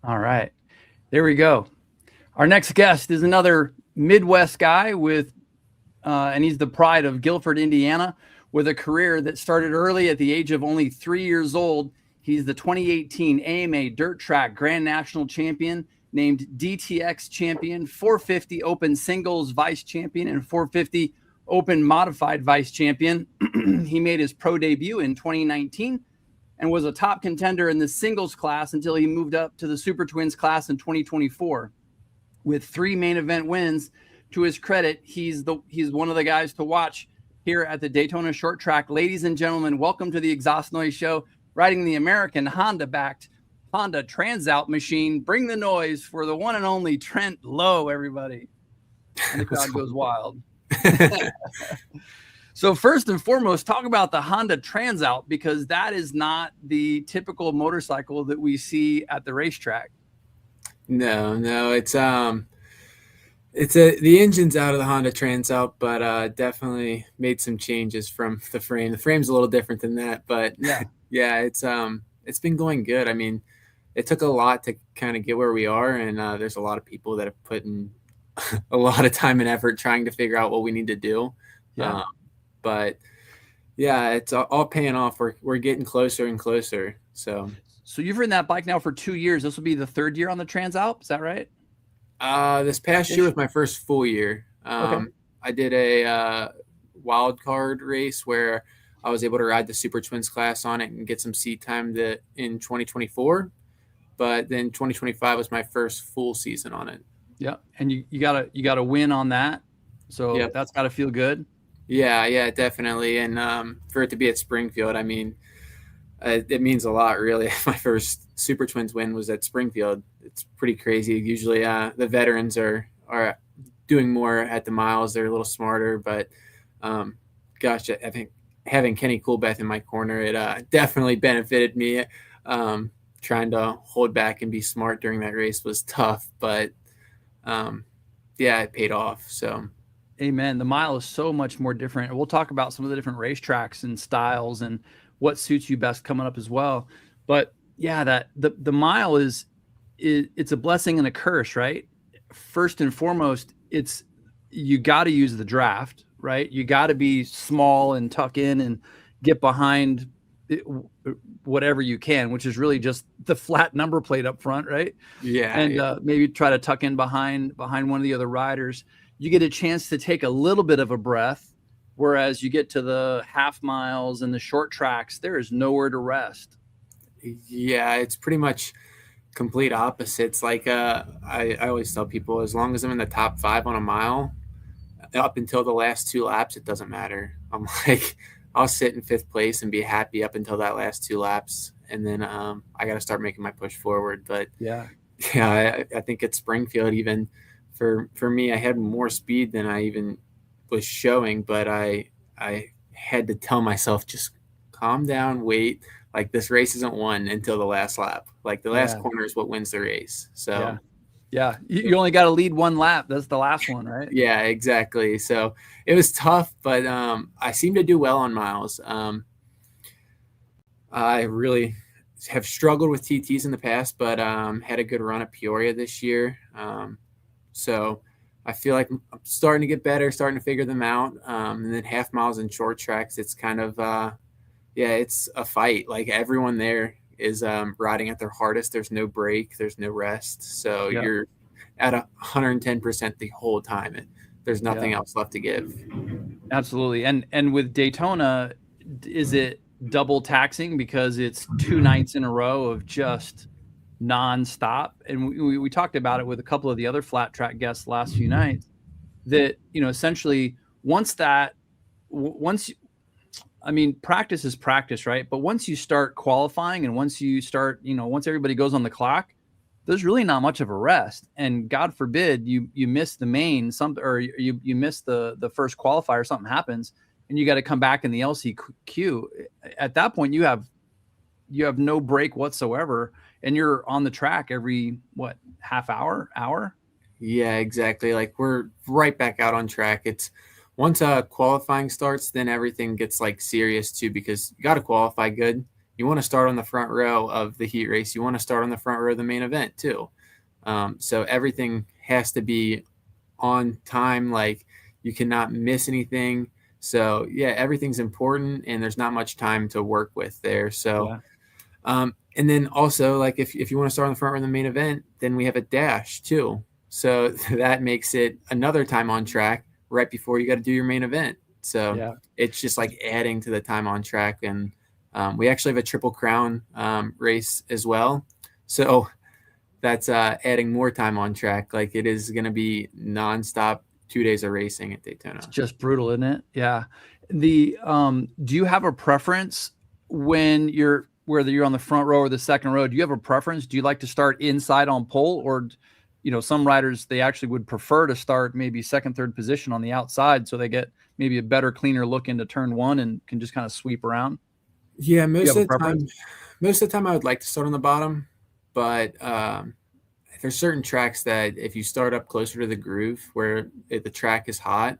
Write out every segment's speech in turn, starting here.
All right. There we go. Our next guest is another Midwest guy and he's the pride of Guilford, Indiana, with a career that started early at the age of only 3 years old. He's the 2018 AMA Dirt Track Grand National Champion, named DTX Champion, 450 Open Singles Vice Champion, and 450 Open Modified Vice Champion. He made his pro debut in 2019 and was a top contender in the singles class until he moved up to the Super Twins class in 2024. With 3 main event wins, to his credit, he's one of the guys to watch here at the Daytona Short Track. Ladies and gentlemen, welcome to the Exhaust Noise Show, riding the American Honda-backed Honda Transalp machine. Bring the noise for the one and only Trent Lowe, everybody. And the crowd goes wild. So first and foremost, talk about the Honda Transalp, because that is not the typical motorcycle that we see at the racetrack. No, it's the engine's out of the Honda Transalp, but definitely made some changes from the frame. The frame's a little different than that, but yeah, it's been going good. I mean, it took a lot to kind of get where we are, and there's a lot of people that have put in a lot of time and effort trying to figure out what we need to do. Yeah. But yeah, it's all paying off. We're getting closer and closer. So you've ridden that bike now for 2 years. This will be the 3rd year on the Transalp. Is that right? This past year was my first full year. Okay. I did a wild card race where I was able to ride the Super Twins class on it and get some seat time in 2024. But then 2025 was my first full season on it. Yeah, and you gotta win on that. So That's got to feel good. Yeah, definitely. And for it to be at Springfield, I mean, it means a lot, really. My first Super Twins win was at Springfield. It's pretty crazy. Usually the veterans are doing more at the miles. They're a little smarter. But, gosh, I think having Kenny Coolbeth in my corner, it definitely benefited me. Trying to hold back and be smart during that race was tough. But, yeah, it paid off. So. Amen. The mile is so much more different. We'll talk about some of the different racetracks and styles and what suits you best coming up as well. But yeah, that the mile it's a blessing and a curse, right? First and foremost, you got to use the draft, right? You got to be small and tuck in and get behind whatever you can, which is really just the flat number plate up front, right? Yeah. And maybe try to tuck in behind one of the other riders. You get a chance to take a little bit of a breath, whereas you get to the half miles and the short tracks, there is nowhere to rest. Yeah, it's pretty much complete opposites. Like I always tell people, as long as I'm in the top 5 on a mile, up until the last 2 laps, it doesn't matter. I'm like, I'll sit in 5th place and be happy up until that last 2 laps, and then I got to start making my push forward. But yeah, I think at Springfield, even for me, I had more speed than I even was showing, but I had to tell myself, just calm down, wait. Like, this race isn't won until the last lap. Like, the last corner is what wins the race. So yeah. You only got to lead 1 lap. That's the last one, right? Yeah, exactly. So it was tough, but I seem to do well on miles. I really have struggled with TTs in the past, but had a good run at Peoria this year. So I feel like I'm starting to get better, starting to figure them out. And then half miles and short tracks, it's kind of, it's a fight. Like, everyone there is riding at their hardest. There's no break. There's no rest. So you're at 110% the whole time. And there's nothing else left to give. Absolutely. And with Daytona, is it double taxing because it's 2 nights in a row of just nonstop? And we talked about it with a couple of the other flat track guests last few nights, that, essentially practice is practice, right? But once you start qualifying and once you start, once everybody goes on the clock, there's really not much of a rest. And God forbid you miss the main, or you miss the first qualifier, something happens and you got to come back in the LCQ. At that point, you have no break whatsoever. And you're on the track every, half hour? Yeah, exactly. Like, we're right back out on track. It's once qualifying starts, then everything gets like serious too, because you got to qualify good you want to start on the front row of the heat race. You want to start on the front row of the main event too. So everything has to be on time. Like, you cannot miss anything. So yeah, everything's important, and there's not much time to work with there. So, and then also, like, if you want to start on the front row of the main event, then we have a dash too. So that makes it another time on track right before you got to do your main event. So it's just like adding to the time on track. And we actually have a Triple Crown race as well. So that's adding more time on track. Like, it is going to be nonstop 2 days of racing at Daytona. It's just brutal, isn't it? Yeah. Do you have a preference when whether you're on the front row or the second row? Do you have a preference? Do you like to start inside on pole, or, some riders, they actually would prefer to start maybe second, third position on the outside, so they get maybe a better, cleaner look into turn one and can just kind of sweep around? Yeah, most of the time I would like to start on the bottom, but there's certain tracks that if you start up closer to the groove where the track is hot,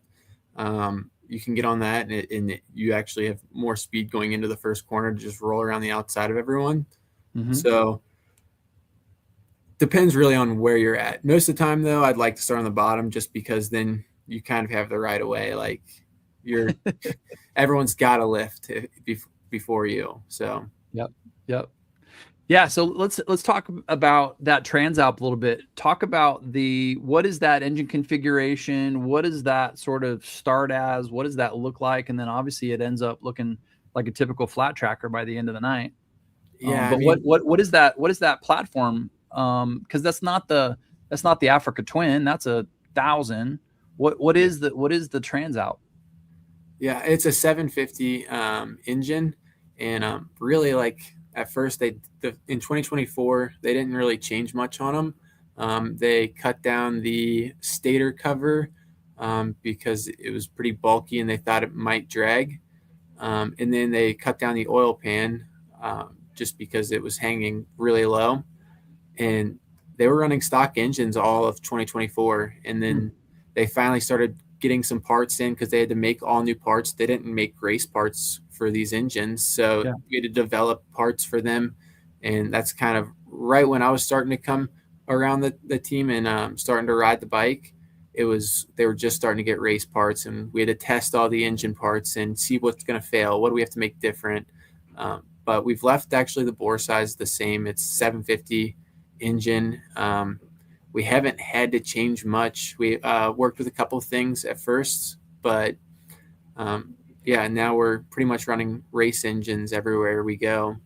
you can get on that, and you actually have more speed going into the first corner to just roll around the outside of everyone. So depends really on where you're at. Most of the time, though, I'd like to start on the bottom, just because then you kind of have the right of way. Like, everyone's got to lift before you. So yep. Yeah, so let's talk about that Transalp a little bit. Talk about what is that engine configuration? What does that sort of start as? What does that look like? And then obviously it ends up looking like a typical flat tracker by the end of the night. Yeah, but what is that? What is that platform? Because that's not the Africa Twin. That's a 1000. What is the Transalp? Yeah, it's a 750 engine, and really, like, at first in 2024 they didn't really change much on them. They cut down the stator cover because it was pretty bulky and they thought it might drag, and then they cut down the oil pan just because it was hanging really low, and they were running stock engines all of 2024, and then they finally started getting some parts in because they had to make all new parts. They didn't make race parts for these engines, so we had to develop parts for them. And that's kind of right when I was starting to come around the team and starting to ride the bike. They were just starting to get race parts, and we had to test all the engine parts and see what's going to fail. What do we have to make different? But we've left actually the bore size the same. It's 750 engine. We haven't had to change much. We worked with a couple of things at first, but now we're pretty much running race engines everywhere we go.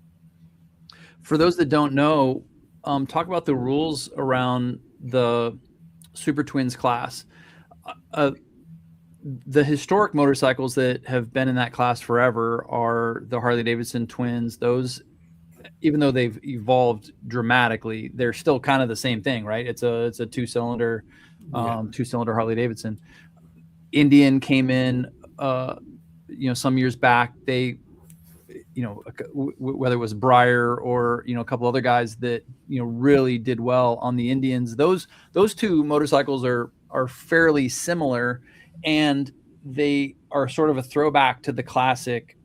For those that don't know, talk about the rules around the Super Twins class. The historic motorcycles that have been in that class forever are the Harley-Davidson twins. Those, even though they've evolved dramatically, they're still kind of the same thing, right? It's a two-cylinder Harley-Davidson. Indian came in, some years back. They, whether it was Breyer or a couple other guys that really did well on the Indians. Those two motorcycles are fairly similar, and they are sort of a throwback to the classic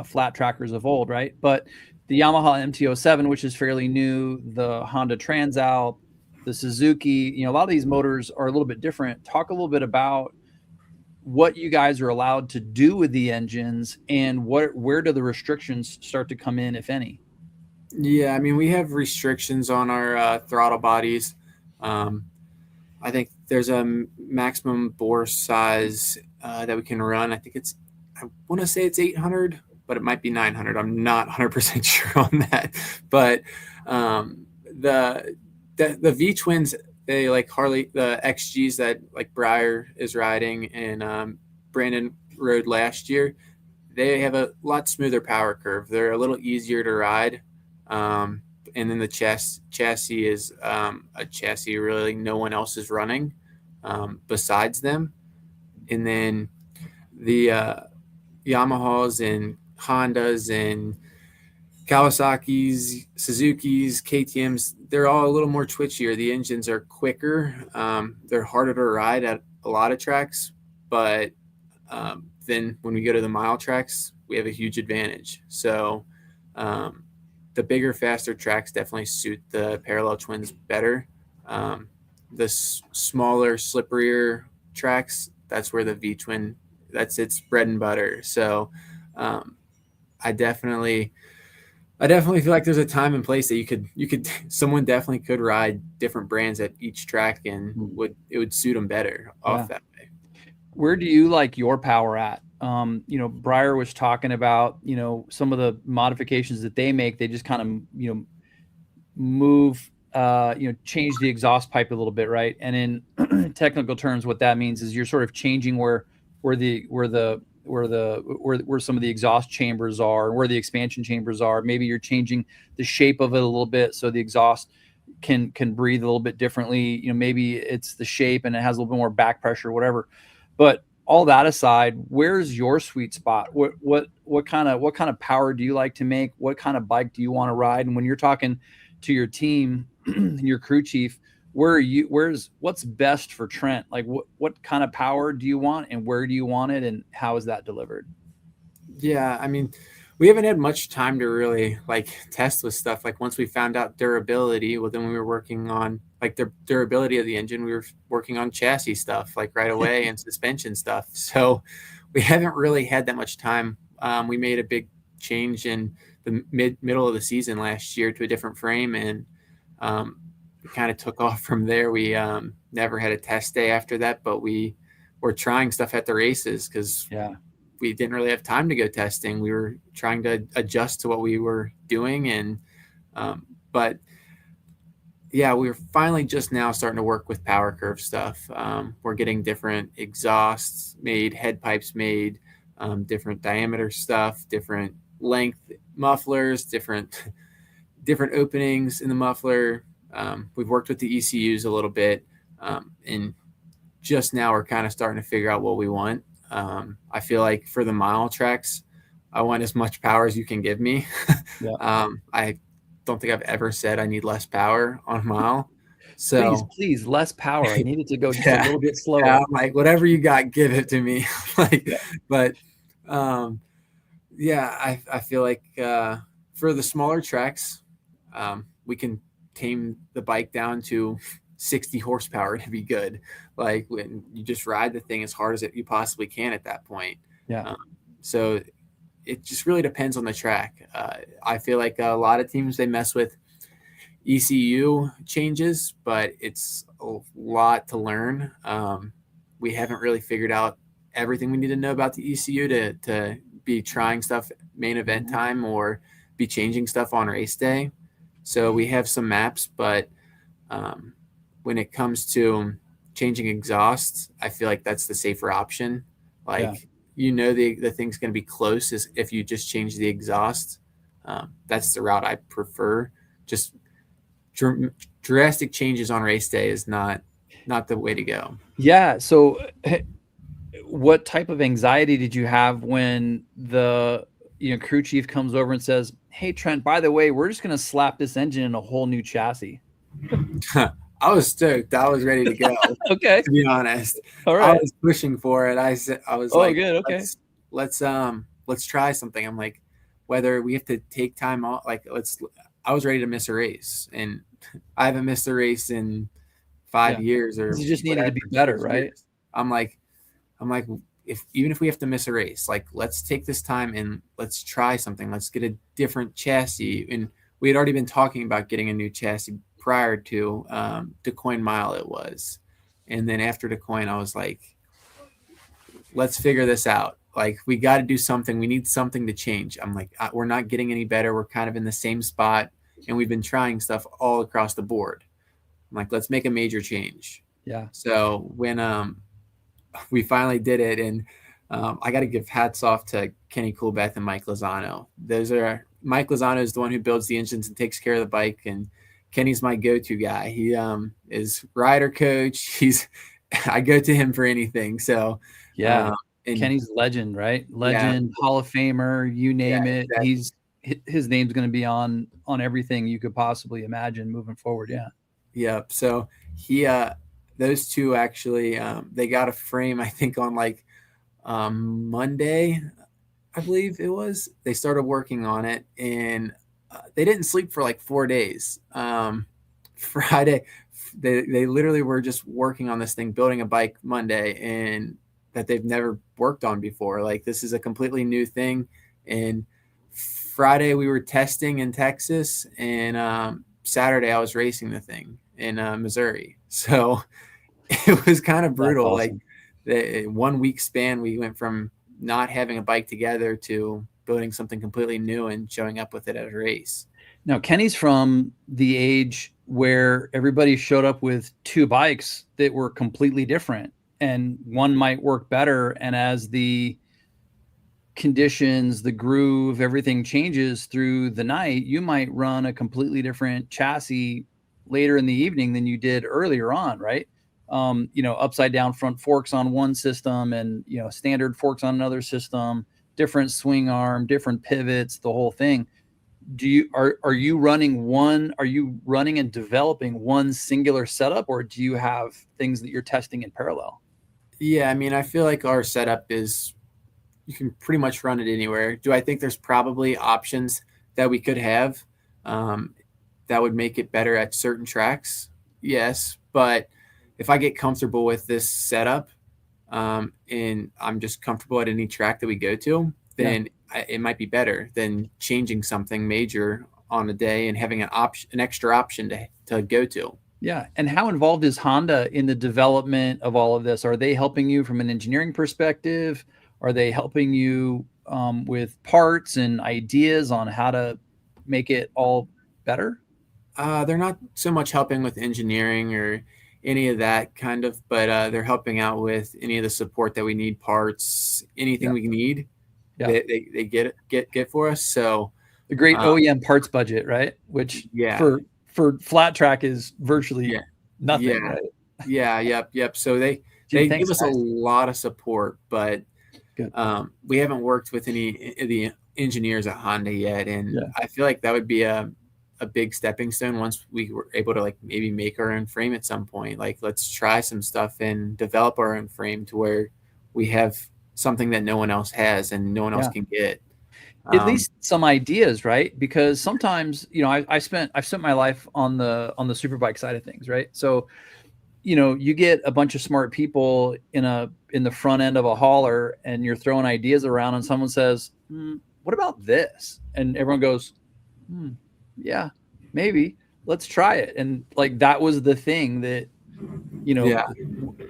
flat trackers of old, right? But the Yamaha MT-07, which is fairly new, the Honda Transalp, the Suzuki, a lot of these motors are a little bit different. Talk a little bit about what you guys are allowed to do with the engines, and where do the restrictions start to come in, if any? Yeah, I mean, we have restrictions on our throttle bodies. I think there's a maximum bore size that we can run. I want to say it's 800, but it might be 900. I'm not 100% sure on that. But the V twins, they like Harley, the XGs that like Breyer is riding and Brandon rode last year. They have a lot smoother power curve. They're a little easier to ride. And then the chassis is a chassis really no one else is running besides them. And then the Yamahas and Hondas and Kawasaki's, Suzuki's, KTM's, they're all a little more twitchier. The engines are quicker. They're harder to ride at a lot of tracks, but then when we go to the mile tracks, we have a huge advantage. So The bigger, faster tracks definitely suit the parallel twins better. The smaller, slipperier tracks, that's where the V twin, that's its bread and butter. So um, I definitely feel like there's a time and place that someone definitely could ride different brands at each track and it would suit them better off that way. Where do you like your power at? Breyer was talking about, some of the modifications that they make. They just kind of, move, change the exhaust pipe a little bit, right? And in technical terms, what that means is you're sort of changing where some of the exhaust chambers are, where the expansion chambers are. Maybe you're changing the shape of it a little bit so the exhaust can breathe a little bit differently. Maybe it's the shape and it has a little bit more back pressure, whatever. But all that aside, where's your sweet spot? What kind of power do you like to make? What kind of bike do you want to ride? And when you're talking to your team, your crew chief, what's best for Trent? Like what kind of power do you want and where do you want it and how is that delivered? Yeah, I mean, we haven't had much time to really test with stuff. Like once we found out durability, well, then we were working on the durability of the engine. We were working on chassis stuff right away and suspension stuff. So we haven't really had that much time. We made a big change in the middle of the season last year to a different frame, and we kind of took off from there. We never had a test day after that, but we were trying stuff at the races because we didn't really have time to go testing. We were trying to adjust to what we were doing. And, but yeah, we were finally just now starting to work with power curve stuff. We're getting different exhausts made, head pipes made, different diameter stuff, different length mufflers, different openings in the muffler. We've worked with the ECUs a little bit. And just now we're kind of starting to figure out what we want. I feel like for the mile tracks, I want as much power as you can give me. I don't think I've ever said I need less power on a mile. So please, less power. I need it to go just a little bit slower. Yeah, I'm like, whatever you got, give it to me. But I feel like for the smaller tracks, we can tame the bike down to 60 horsepower to be good. Like when you just ride the thing as hard as you possibly can at that point. So it just really depends on the track. I feel like a lot of teams, they mess with ECU changes, but it's a lot to learn. We haven't really figured out everything we need to know about the ECU to be trying stuff main event time or be changing stuff on race day. So we have some maps, but when it comes to changing exhausts, I feel like that's the safer option. The thing's going to be close as if you just change the exhaust. That's the route I prefer. Just drastic changes on race day is not the way to go. Yeah. So what type of anxiety did you have when the crew chief comes over and says, "Hey Trent, by the way, we're just going to slap this engine in a whole new chassis"? I was stoked. I was ready to go. Okay. To be honest. All right. I was pushing for it. I was good. Okay. Let's try something. I'm like, whether we have to take time off, I was ready to miss a race, and I haven't missed a race in 5 years or you just needed to be better, right? Years. I'm like, even if we have to miss a race, let's take this time and let's try something. Let's get a different chassis. And we had already been talking about getting a new chassis prior to DeCoin Mile it was. And then after DeCoin, I was like, let's figure this out. We got to do something. We need something to change. I'm like, we're not getting any better. We're kind of in the same spot. And we've been trying stuff all across the board. I'm like, let's make a major change. Yeah. So when we finally did it, and I got to give hats off to Kenny Coolbeth and Mike Lozano. Mike Lozano is the one who builds the engines and takes care of the bike, and Kenny's my go-to guy. He is rider coach. I go to him for anything. So and Kenny's legend, right? Legend, Hall of Famer, you name it. Exactly. His name's going to be on everything you could possibly imagine moving forward. Yeah. Yep. So those two actually, they got a frame, I think on Monday, I believe it was. They started working on it, and they didn't sleep for like 4 days. Friday, they literally were just working on this thing, building a bike Monday, and that they've never worked on before. Like, this is a completely new thing. And Friday we were testing in Texas, and Saturday I was racing the thing in Missouri. So it was kind of brutal. Awesome. Like, the 1 week span, we went from not having a bike together to building something completely new and showing up with it at a race. Now, Kenny's from the age where everybody showed up with two bikes that were completely different, and one might work better. And as the conditions, the groove, everything changes through the night, you might run a completely different chassis later in the evening than you did earlier on, right? Upside down front forks on one system and, standard forks on another system, different swing arm, different pivots, the whole thing. Are you running and developing one singular setup, or do you have things that you're testing in parallel? Yeah, I mean, I feel like our setup is, you can pretty much run it anywhere. Do I think there's probably options that we could have that would make it better at certain tracks? Yes, but if I get comfortable with this setup and I'm just comfortable at any track that we go to, then it might be better than changing something major on a day and having an extra option to go to. Yeah. And how involved is Honda in the development of all of this? Are they helping you from an engineering perspective? Are they helping you with parts and ideas on how to make it all better? They're not so much helping with engineering or any of that kind of, but they're helping out with any of the support that we need, parts, anything we need. They get for us. So the great OEM parts budget, right? Which for flat track is virtually nothing. Right? Yep. So they give us a lot of support, but we haven't worked with any of the engineers at Honda yet, and I feel like that would be a big stepping stone once we were able to, like, maybe make our own frame at some point. Like, let's try some stuff and develop our own frame to where we have something that no one else has and no one else can get. At least some ideas, right? Because sometimes, I've spent my life on the superbike side of things, right? So, you get a bunch of smart people in the front end of a hauler, and you're throwing ideas around, and someone says, what about this? And everyone goes, yeah, maybe let's try it. And like, that was the thing that,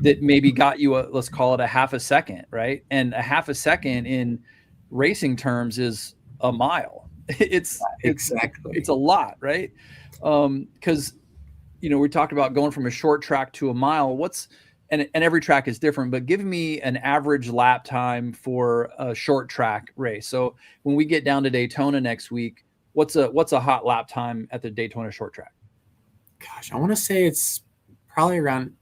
that maybe got you let's call it a half a second, right? And a half a second in racing terms is a mile. It's a lot, right? Because we talked about going from a short track to a mile. And every track is different, but give me an average lap time for a short track race. So when we get down to Daytona next week, what's a hot lap time at the Daytona Short Track? Gosh, I want to say it's probably around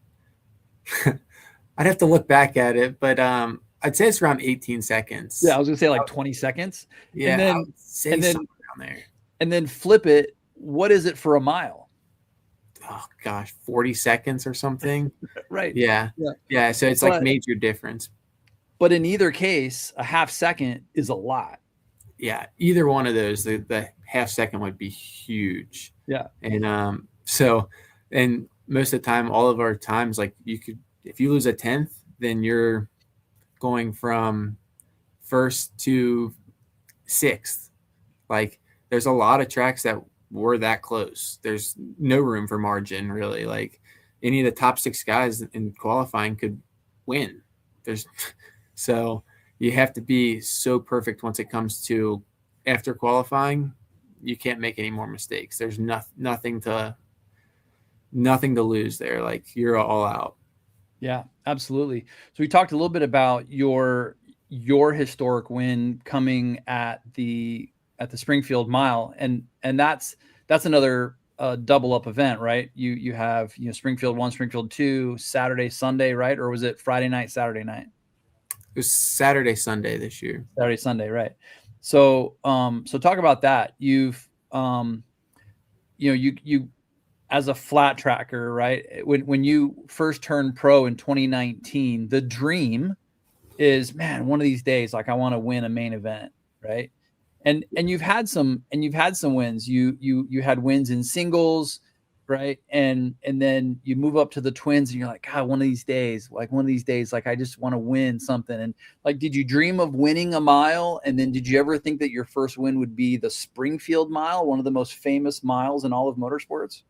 I'd have to look back at it, but I'd say it's around 18 seconds. Yeah, I was gonna say like 20 seconds. Yeah, and then, I would say something around there. And then flip it. What is it for a mile? Oh gosh, 40 seconds or something. Right. Yeah. So it's like major difference. But in either case, a half second is a lot. Yeah, either one of those, the half second would be huge. Yeah. And and most of the time, all of our times, like, if you lose a 10th, then you're going from first to 6th. Like, there's a lot of tracks that were that close. There's no room for margin, really. Like, any of the top 6 guys in qualifying could win. So you have to be so perfect once it comes to after qualifying. You can't make any more mistakes. There's nothing to lose there. Like, you're all out. Yeah, absolutely. So we talked a little bit about your historic win coming at the Springfield Mile, and that's another double up event, right? You have Springfield 1, Springfield 2, Saturday, Sunday, right? Or was it Friday night, Saturday night? It was Saturday, Sunday this year. Saturday, Sunday, right? So talk about that. You've you as a flat tracker, right? When you first turned pro in 2019, the dream is, man, one of these days, like I want to win a main event, right? And you've had some wins. You had wins in singles, right? And then you move up to the twins, and you're like, God, one of these days, like I just want to win something. And like, did you dream of winning a mile? And then did you ever think that your first win would be the Springfield Mile, one of the most famous miles in all of motorsports?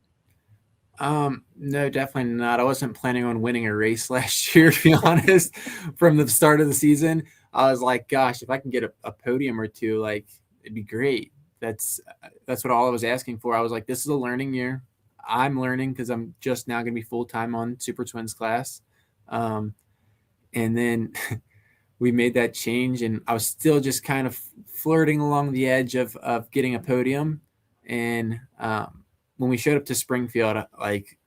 No, definitely not. I wasn't planning on winning a race last year, to be honest. From the start of the season, I was like, gosh, if I can get a podium or two, like it'd be great. That's what all I was asking for. I was like, this is a learning year. I'm learning because I'm just now going to be full-time on Super Twins class. And then we made that change, and I was still just kind of flirting along the edge of getting a podium. And when we showed up to Springfield, like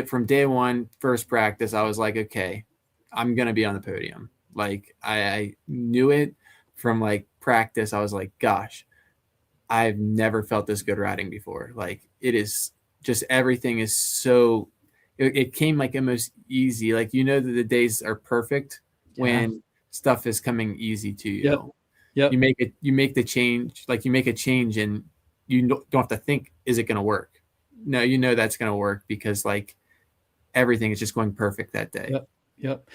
from day one, first practice, I was like, okay, I'm going to be on the podium. Like I knew it from like practice. I was like, gosh, I've never felt this good riding before. Like it is just, everything is so, it came like almost easy. Like, you know, that the days are perfect when stuff is coming easy to you. Yep. You make the change, like you make a change and you don't have to think, is it going to work? No, you know that's going to work because like everything is just going perfect that day. Yep.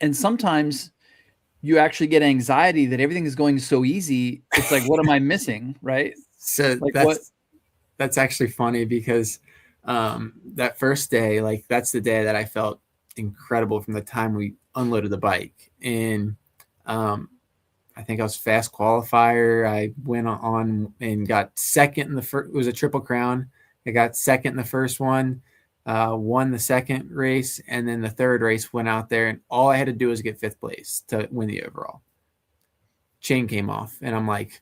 And sometimes you actually get anxiety that everything is going so easy. It's like, what am I missing? Right. So like that's actually funny because that first day, like that's the day that I felt incredible from the time we unloaded the bike. And I think I was fast qualifier. I went on and got second in the first. It was a triple crown. I got second in the first one, won the second race, and then the third race went out there, and all I had to do was get fifth place to win the overall. Chain came off, and I'm like,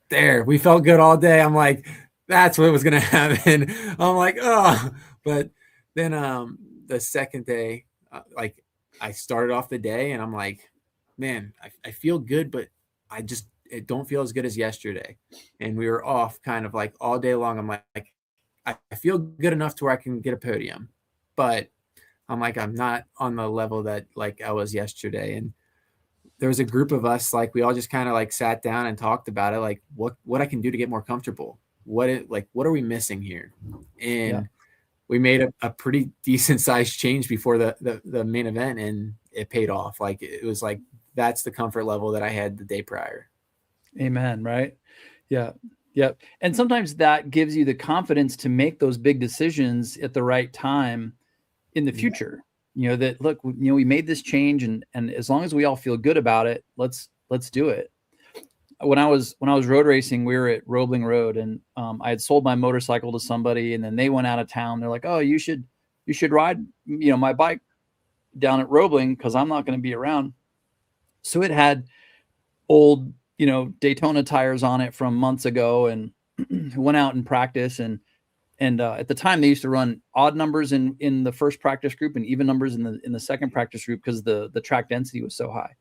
there. We felt good all day. I'm like, that's what was gonna happen. I'm like, oh, but then the second day, like I started off the day, and I'm like, man, I feel good, but it don't feel as good as yesterday. And we were off kind of like all day long. I'm like, I feel good enough to where I can get a podium, but I'm like, I'm not on the level that like I was yesterday. And there was a group of us, like we all just kind of like sat down and talked about it, like what I can do to get more comfortable. What are we missing here? And we made a pretty decent sized change before the main event, and it paid off. Like it was like, that's the comfort level that I had the day prior. Amen. Right. Yeah. Yep. And sometimes that gives you the confidence to make those big decisions at the right time in the future. You know, that look, you know, we made this change, and as long as we all feel good about it, let's do it. When I was road racing, we were at Roebling Road, and I had sold my motorcycle to somebody, and then they went out of town. They're like, oh, you should ride, you know, my bike down at Roebling, because I'm not going to be around. So it had old, you know, Daytona tires on it from months ago, and went out in practice. And at the time they used to run odd numbers in the first practice group and even numbers in the second practice group because the track density was so high.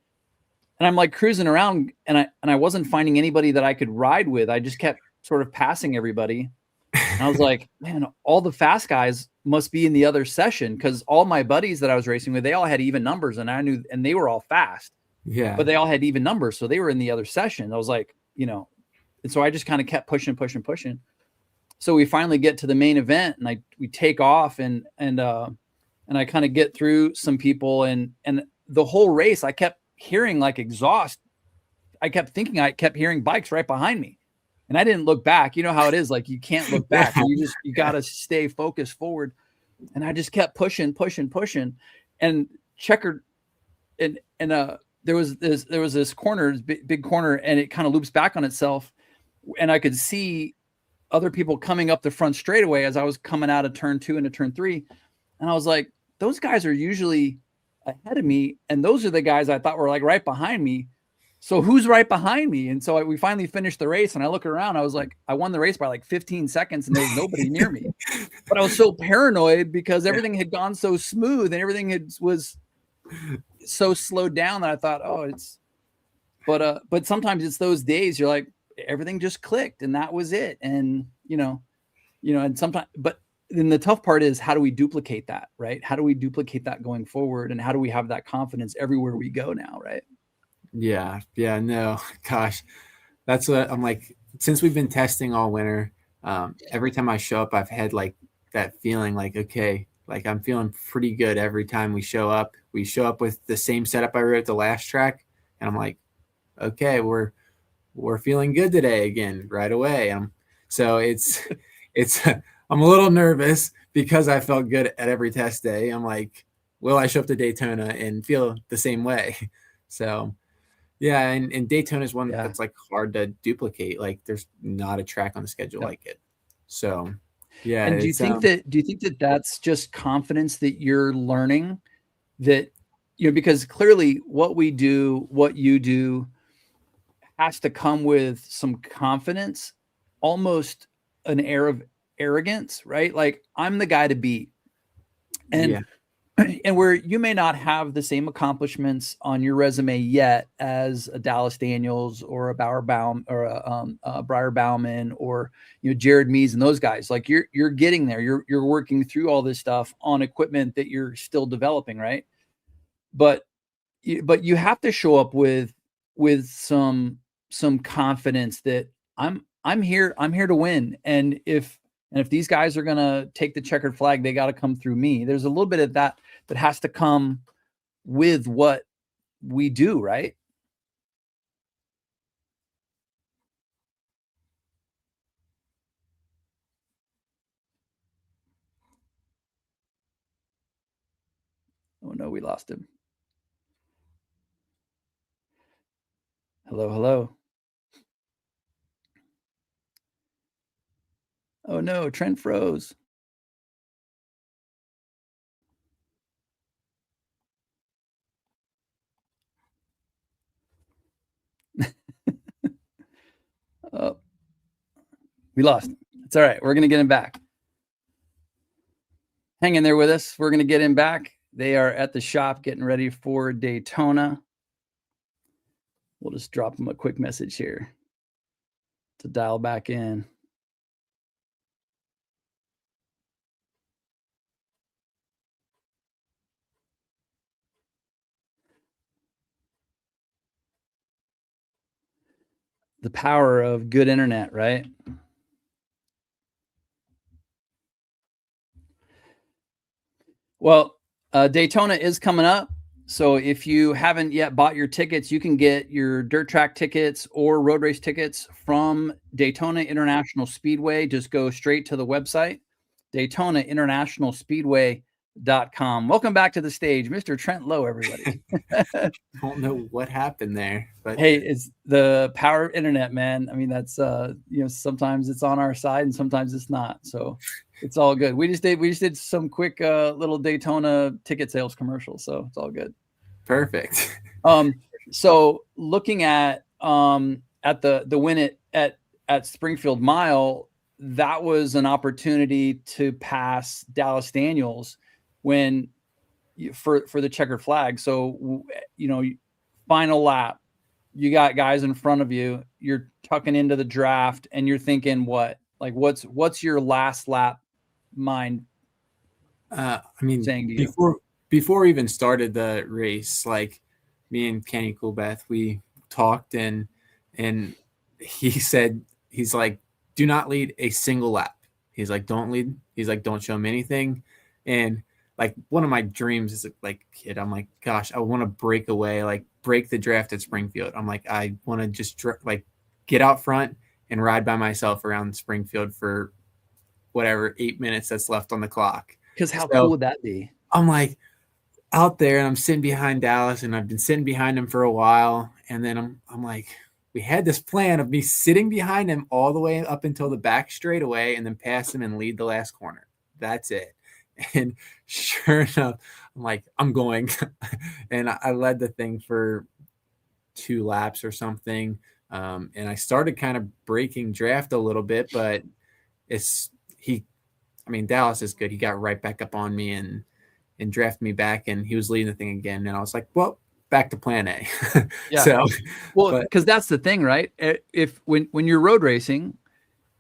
And I'm like cruising around, and I wasn't finding anybody that I could ride with. I just kept sort of passing everybody. And I was like, man, all the fast guys must be in the other session, because all my buddies that I was racing with, they all had even numbers, and I knew, and they were all fast. Yeah. But they all had even numbers, so they were in the other session. I was like, you know, and so I just kind of kept pushing. So we finally get to the main event, and we take off, and I kind of get through some people, and the whole race I kept hearing like exhaust. I kept thinking I kept hearing bikes right behind me, and I didn't look back. You know how it is, like you can't look back. You got to stay focused forward. And I just kept pushing, and checkered, and there was this corner, big corner, and it kind of loops back on itself, and I could see other people coming up the front straightaway as I was coming out of turn 2 into turn 3. And I was like, those guys are usually ahead of me, and those are the guys I thought were like right behind me. So who's right behind me? And so we finally finished the race, and I look around, I was like, I won the race by like 15 seconds, and there was nobody near me. But I was so paranoid because everything had gone so smooth, and everything was so slowed down that I thought, but sometimes it's those days you're like, everything just clicked, and that was it. And you know, and sometimes, but then the tough part is, how do we duplicate that, right? How do we duplicate that going forward? And how do we have that confidence everywhere we go now, right? Yeah. Yeah. No, gosh, that's what I'm like, since we've been testing all winter, every time I show up, I've had like that feeling like, okay, like I'm feeling pretty good every time we show up. We show up with the same setup I rode at the last track, and I'm like, okay, we're feeling good today again right away. So it's I'm a little nervous because I felt good at every test day. I'm like, will I show up to Daytona and feel the same way? So yeah, and Daytona is one Yeah. that's like hard to duplicate. Like there's not a track on the schedule Yep. like it. So yeah, And do you it's think that that's just confidence that you're learning, that, because clearly what we do, what you do, has to come with some confidence, almost an air of arrogance, right? Like, I'm the guy to beat. yeah. And where you may not have the same accomplishments on your resume yet as a Dallas Daniels or a Baum or a Briar Bauman or Jared Mees and those guys. Like, you're getting there. You're working through all this stuff on equipment that you're still developing, right? But you have to show up with some confidence that I'm here to win. And if these guys are going to take the checkered flag, they got to come through me. There's a little bit of that has to come with what we do, right? Oh no, we lost him. Hello, hello. Oh no, Trent froze. Oh, we lost him. It's all right. We're going to get him back. Hang in there with us. We're going to get him back. They are at the shop getting ready for Daytona. We'll just drop him a quick message here to dial back in. The power of good internet, right? Well, Daytona is coming up. So if you haven't yet bought your tickets, you can get your dirt track tickets or road race tickets from Daytona International Speedway. Just go straight to the website, DaytonaInternationalSpeedway.com. Welcome back to the stage, Mr. Trent Lowe, everybody. Don't know what happened there, but hey, it's the power of internet, man. I mean, that's sometimes it's on our side and sometimes it's not. So it's all good. We just did some quick little Daytona ticket sales commercial, so it's all good. Perfect. So looking at the win at Springfield Mile, that was an opportunity to pass Dallas Daniels when for the checkered flag. So final lap, you got guys in front of you, you're tucking into the draft, and you're thinking, what's your last lap mind I mean, saying to you? before we even started the race, like me and Kenny Coolbeth, we talked and he said, he's like, do not lead a single lap. He's like, don't lead. He's like, don't show him anything. And like, one of my dreams is like, kid, I'm like, gosh, I want to break away, like break the draft at Springfield. I'm like, I want to just like get out front and ride by myself around Springfield for whatever 8 minutes that's left on the clock. Because how cool would that be? I'm like out there and I'm sitting behind Dallas, and I've been sitting behind him for a while. And then I'm like, we had this plan of me sitting behind him all the way up until the back straightaway and then pass him and lead the last corner. That's it. And sure enough, I'm like, I'm going. And I led the thing for 2 laps or something. And I started kind of breaking draft a little bit, but Dallas is good. He got right back up on me and drafted me back, and he was leading the thing again. And I was like, well, back to plan A. Yeah. So, well, because that's the thing, right? If when you're road racing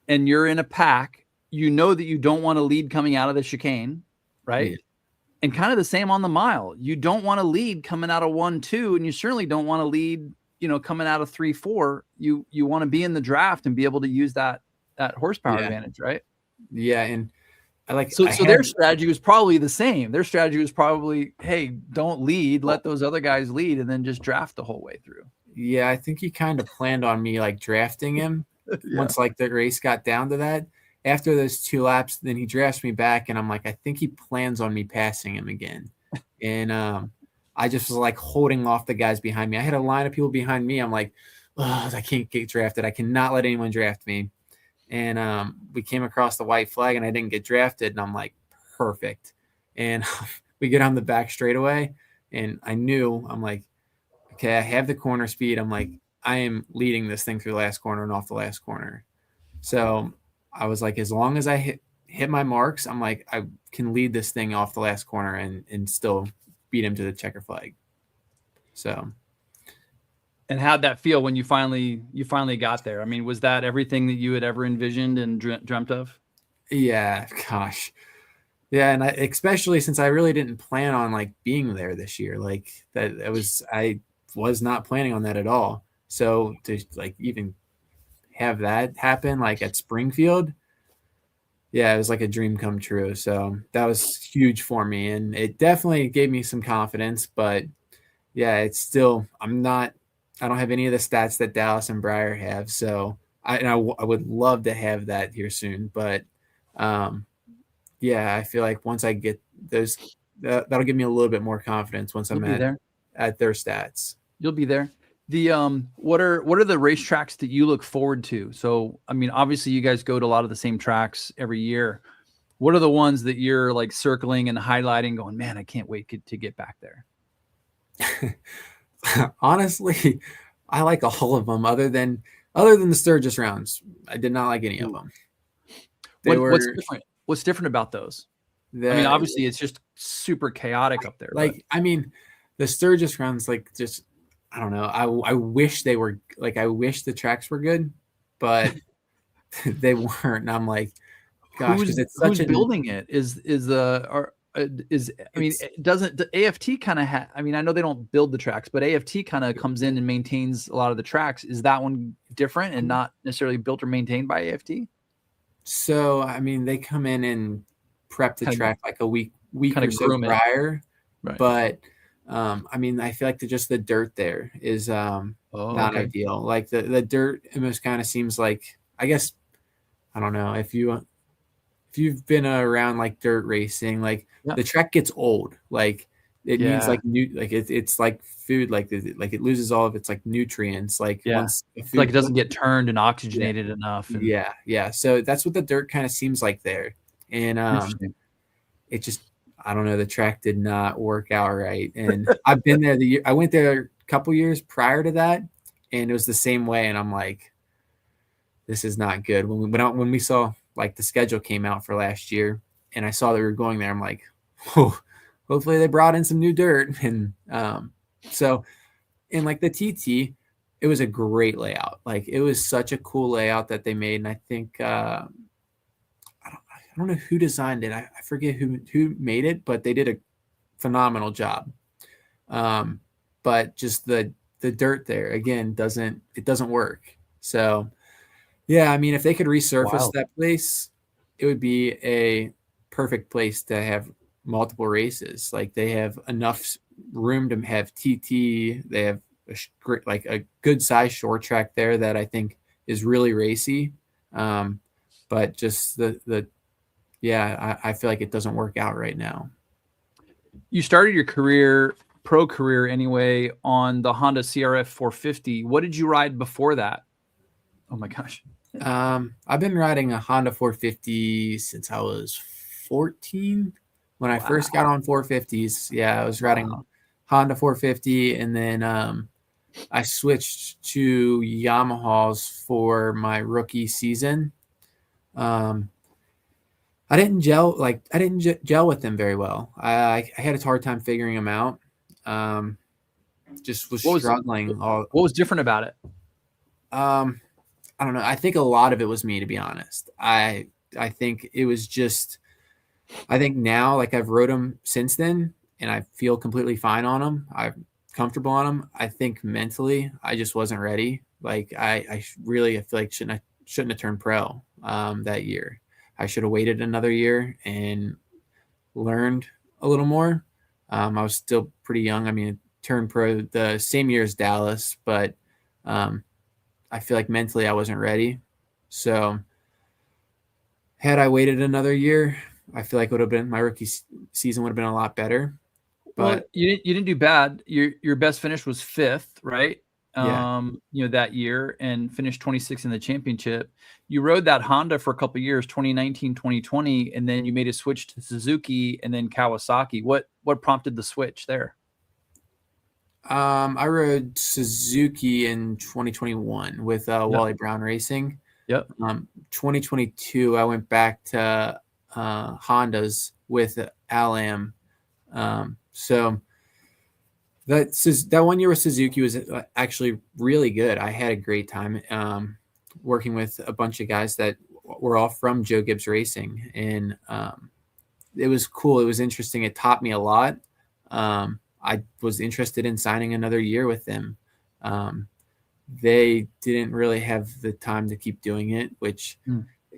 and you're in a pack you know that you don't want to lead coming out of the chicane, right? Yeah. And kind of the same on the mile. You don't want to lead coming out of 1-2, and you certainly don't want to lead, coming out of 3-4. You want to be in the draft and be able to use that horsepower advantage, right? Yeah, and So their strategy was probably the same. Their strategy was probably, hey, don't lead, let those other guys lead, and then just draft the whole way through. Yeah, I think he kind of planned on me like drafting him once like the race got down to that. After those 2 laps, then he drafts me back, and I'm like, I think he plans on me passing him again. And I just was like holding off the guys behind me. I had a line of people behind me. I'm like, oh, I can't get drafted. I cannot let anyone draft me. And we came across the white flag, and I didn't get drafted. And I'm like, perfect. And we get on the back straightaway, and I'm like, okay, I have the corner speed. I'm like, I am leading this thing through the last corner and off the last corner. So I was like, as long as I hit my marks, I'm like, I can lead this thing off the last corner and still beat him to the checker flag. So. And how'd that feel when you finally got there? I mean, was that everything that you had ever envisioned and dreamt of? Yeah, gosh. Yeah, and especially since I really didn't plan on like being there this year. Like I was not planning on that at all. So to like even have that happen like at Springfield, yeah, it was like a dream come true. So that was huge for me, and it definitely gave me some confidence. But yeah, it's still I don't have any of the stats that Dallas and Breyer have. So I would love to have that here soon. But yeah, I feel like once I get those, that'll give me a little bit more confidence once I'm at their stats. You'll be there. The what are the racetracks that you look forward to? So I mean, obviously you guys go to a lot of the same tracks every year. What are the ones that you're like circling and highlighting, going, man, I can't wait to get back there? Honestly, I like all of them other than the Sturgis rounds. I did not like any of them. What's different? What's different about those? I mean, obviously it's just super chaotic up there. Like, I mean, the Sturgis rounds, like, just, I don't know. I wish they were like, I wish the tracks were good, but they weren't. And I'm like, gosh, because it's such building it I mean, doesn't the AFT kind of I mean, I know they don't build the tracks, but AFT kind of comes in and maintains a lot of the tracks. Is that one different and not necessarily built or maintained by AFT? So, I mean, they come in and prep the track like a week or so prior. Right. But, I mean, I feel like just the dirt there is not ideal. Like the dirt almost kind of seems like, I guess, I don't know, if you've been around like dirt racing, like the track gets old. Like it needs like new, like it's like food, like it loses all of its like nutrients. Like once it's like it doesn't get turned and oxygenated enough. And... Yeah. So that's what the dirt kind of seems like there. And it just, I don't know, the track did not work out right. And I've been there I went there a couple years prior to that, and it was the same way. And I'm like, this is not good. When we saw like the schedule came out for last year and I saw that we were going there, I'm like, oh, hopefully they brought in some new dirt. And so in like the TT, it was a great layout. Like it was such a cool layout that they made. And I think, I don't know who designed it. I forget who made it, but they did a phenomenal job. But just the dirt there again, it doesn't work. So yeah, I mean, if they could resurface that place, it would be a perfect place to have multiple races. Like they have enough room to have TT. They have a good size short track there that I think is really racy. But just I feel like it doesn't work out right now. You started your pro career anyway, on the Honda CRF 450. What did you ride before that? Oh my gosh. I've been riding a Honda 450 since I was 14. When I first got on 450s, I was riding Honda 450, and then I switched to Yamahas for my rookie season. I didn't gel with them very well. I had a hard time figuring them out. Just was struggling. What was different about it? I don't know. I think a lot of it was me, to be honest. I I think it was just, I think now, like I've rode them since then and I feel completely fine on them. I'm comfortable on them. I think mentally I just wasn't ready. Like I feel like shouldn't have turned pro that year. I should have waited another year and learned a little more. I was still pretty young. I mean, turned pro the same year as Dallas, but I feel like mentally I wasn't ready. So had I waited another year, I feel like it would have been, my rookie season would have been a lot better. But well, you didn't do bad. Your best finish was 5th, right? Yeah. That year, and finished 26th in the championship. You rode that Honda for a couple of years, 2019, 2020, and then you made a switch to Suzuki and then Kawasaki. What prompted the switch there? I rode Suzuki in 2021 with Wally Brown Racing. Yep. 2022, I went back to Hondas with Alam. So that 1 year with Suzuki was actually really good. I had a great time working with a bunch of guys that were all from Joe Gibbs Racing, and it was cool. It was interesting. It taught me a lot. I was interested in signing another year with them. They didn't really have the time to keep doing it, which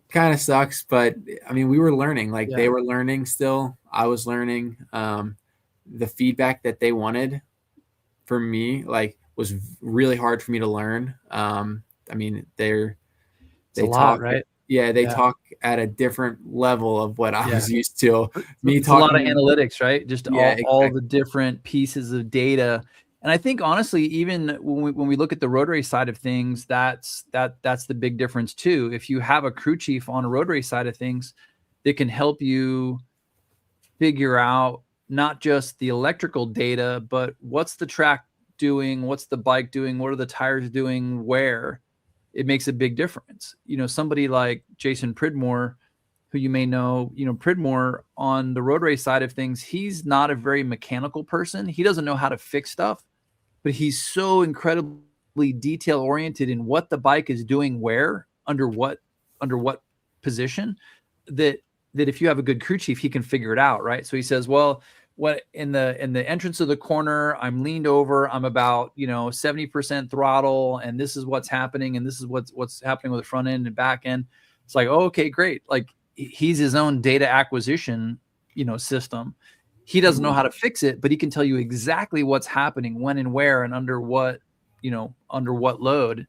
kind of sucks. But I mean, we were learning. Like they were learning still. I was learning. The feedback that they wanted for me, like, was really hard for me to learn. I mean, they talk, right? They talk at a different level of what I was used to. It's a lot of analytics, right? Just all the different pieces of data. And I think honestly, even when we look at the road race side of things, that's the big difference too. If you have a crew chief on a road race side of things, that can help you figure out not just the electrical data, but what's the track doing, what's the bike doing, what are the tires doing, where. It makes a big difference. Somebody like Jason Pridmore, who you may know, Pridmore on the road race side of things, he's not a very mechanical person. He doesn't know how to fix stuff, but he's so incredibly detail oriented in what the bike is doing, where, under what position, that if you have a good crew chief, he can figure it out, right? So he says, well, what in the entrance of the corner, I'm leaned over, I'm about 70% throttle, and this is what's happening, and this is what's happening with the front end and back end. It's like, oh, okay, great. Like, he's his own data acquisition system. He doesn't know how to fix it, but he can tell you exactly what's happening, when and where, and under what load,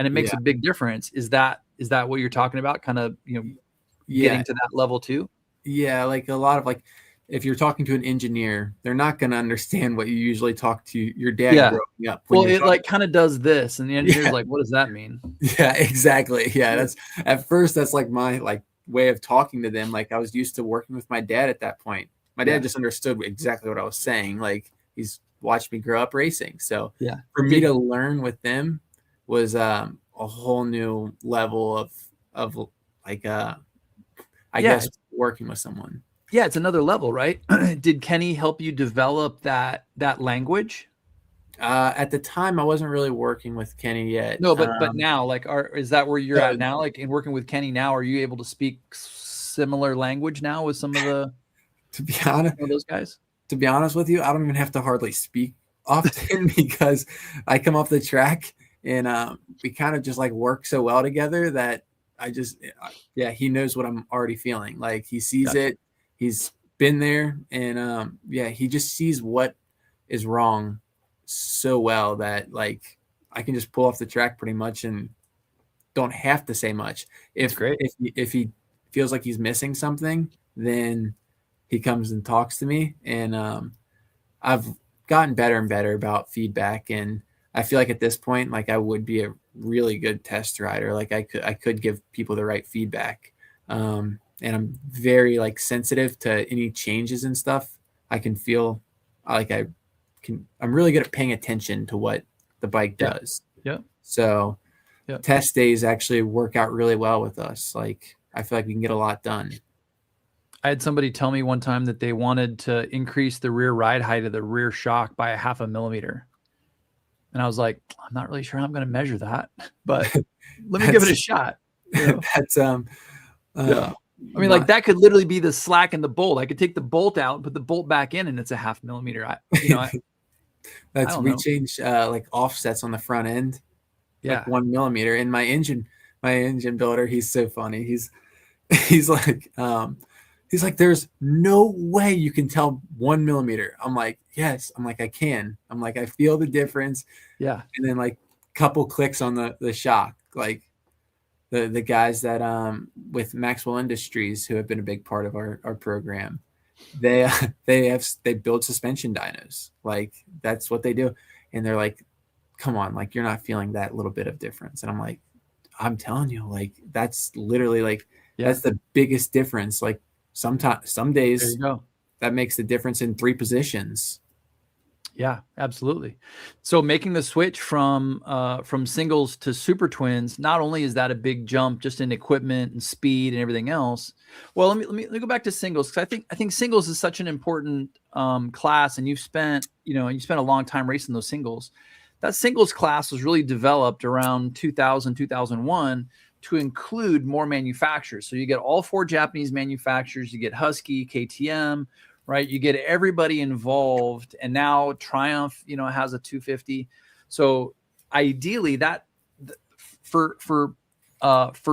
and it makes a big difference. Is that what you're talking about, kind of getting to that level too? Yeah, like a lot of, like, if you're talking to an engineer, they're not going to understand what you usually talk to your dad growing up. Well, it like kind of does this, and the engineer's like, what does that mean? Yeah, exactly. Yeah, that's at first, that's like my way of talking to them. Like, I was used to working with my dad at that point. My dad just understood exactly what I was saying. Like, he's watched me grow up racing. So for me to learn with them was a whole new level of like I guess working with someone. Yeah, it's another level, right? Did Kenny help you develop that language? At the time, I wasn't really working with Kenny yet. No, but now, like, is that where you're at now? Like, in working with Kenny now, are you able to speak similar language now with some of the to be honest, some of those guys? To be honest with you, I don't even have to hardly speak often because I come off the track and we kind of just like work so well together that I just he knows what I'm already feeling. Like, he sees it. He's been there, and he just sees what is wrong so well that, like, I can just pull off the track pretty much and don't have to say much. If he feels like he's missing something, then he comes and talks to me, and I've gotten better and better about feedback, and I feel like at this point, like, I would be a really good test rider. Like, I could give people the right feedback. And I'm very, like, sensitive to any changes and stuff. I can feel like I'm really good at paying attention to what the bike does. Yeah. So test days actually work out really well with us. Like, I feel like we can get a lot done. I had somebody tell me one time that they wanted to increase the rear ride height of the rear shock by 0.5 millimeter. And I was like, I'm not really sure how I'm going to measure that, but let me give it a shot. That's I mean, like that could literally be the slack in the bolt. I could take the bolt out and put the bolt back in, and it's a 0.5 millimeter. We changed like offsets on the front end, like 1 millimeter. And my engine builder, he's so funny. He's like, there's no way you can tell 1 millimeter. I'm like, yes. I'm like, I can. I'm like, I feel the difference. Yeah. And then like couple clicks on the shock, like the guys that with Maxwell Industries, who have been a big part of our program, they build suspension dynos. Like that's what they do. And they're like, come on, like you're not feeling that little bit of difference. And I'm like, I'm telling you, like that's literally like that's the biggest difference. Like some days that makes the difference in 3 positions. Yeah, absolutely. So making the switch from singles to super twins, not only is that a big jump just in equipment and speed and everything else. Well, let me go back to singles, because I think singles is such an important class, and you've spent a long time racing those singles. That singles class was really developed around 2000, 2001 to include more manufacturers. So you get all 4 Japanese manufacturers, you get Husky, KTM, right? You get everybody involved, and now Triumph, has a 250. So ideally, that for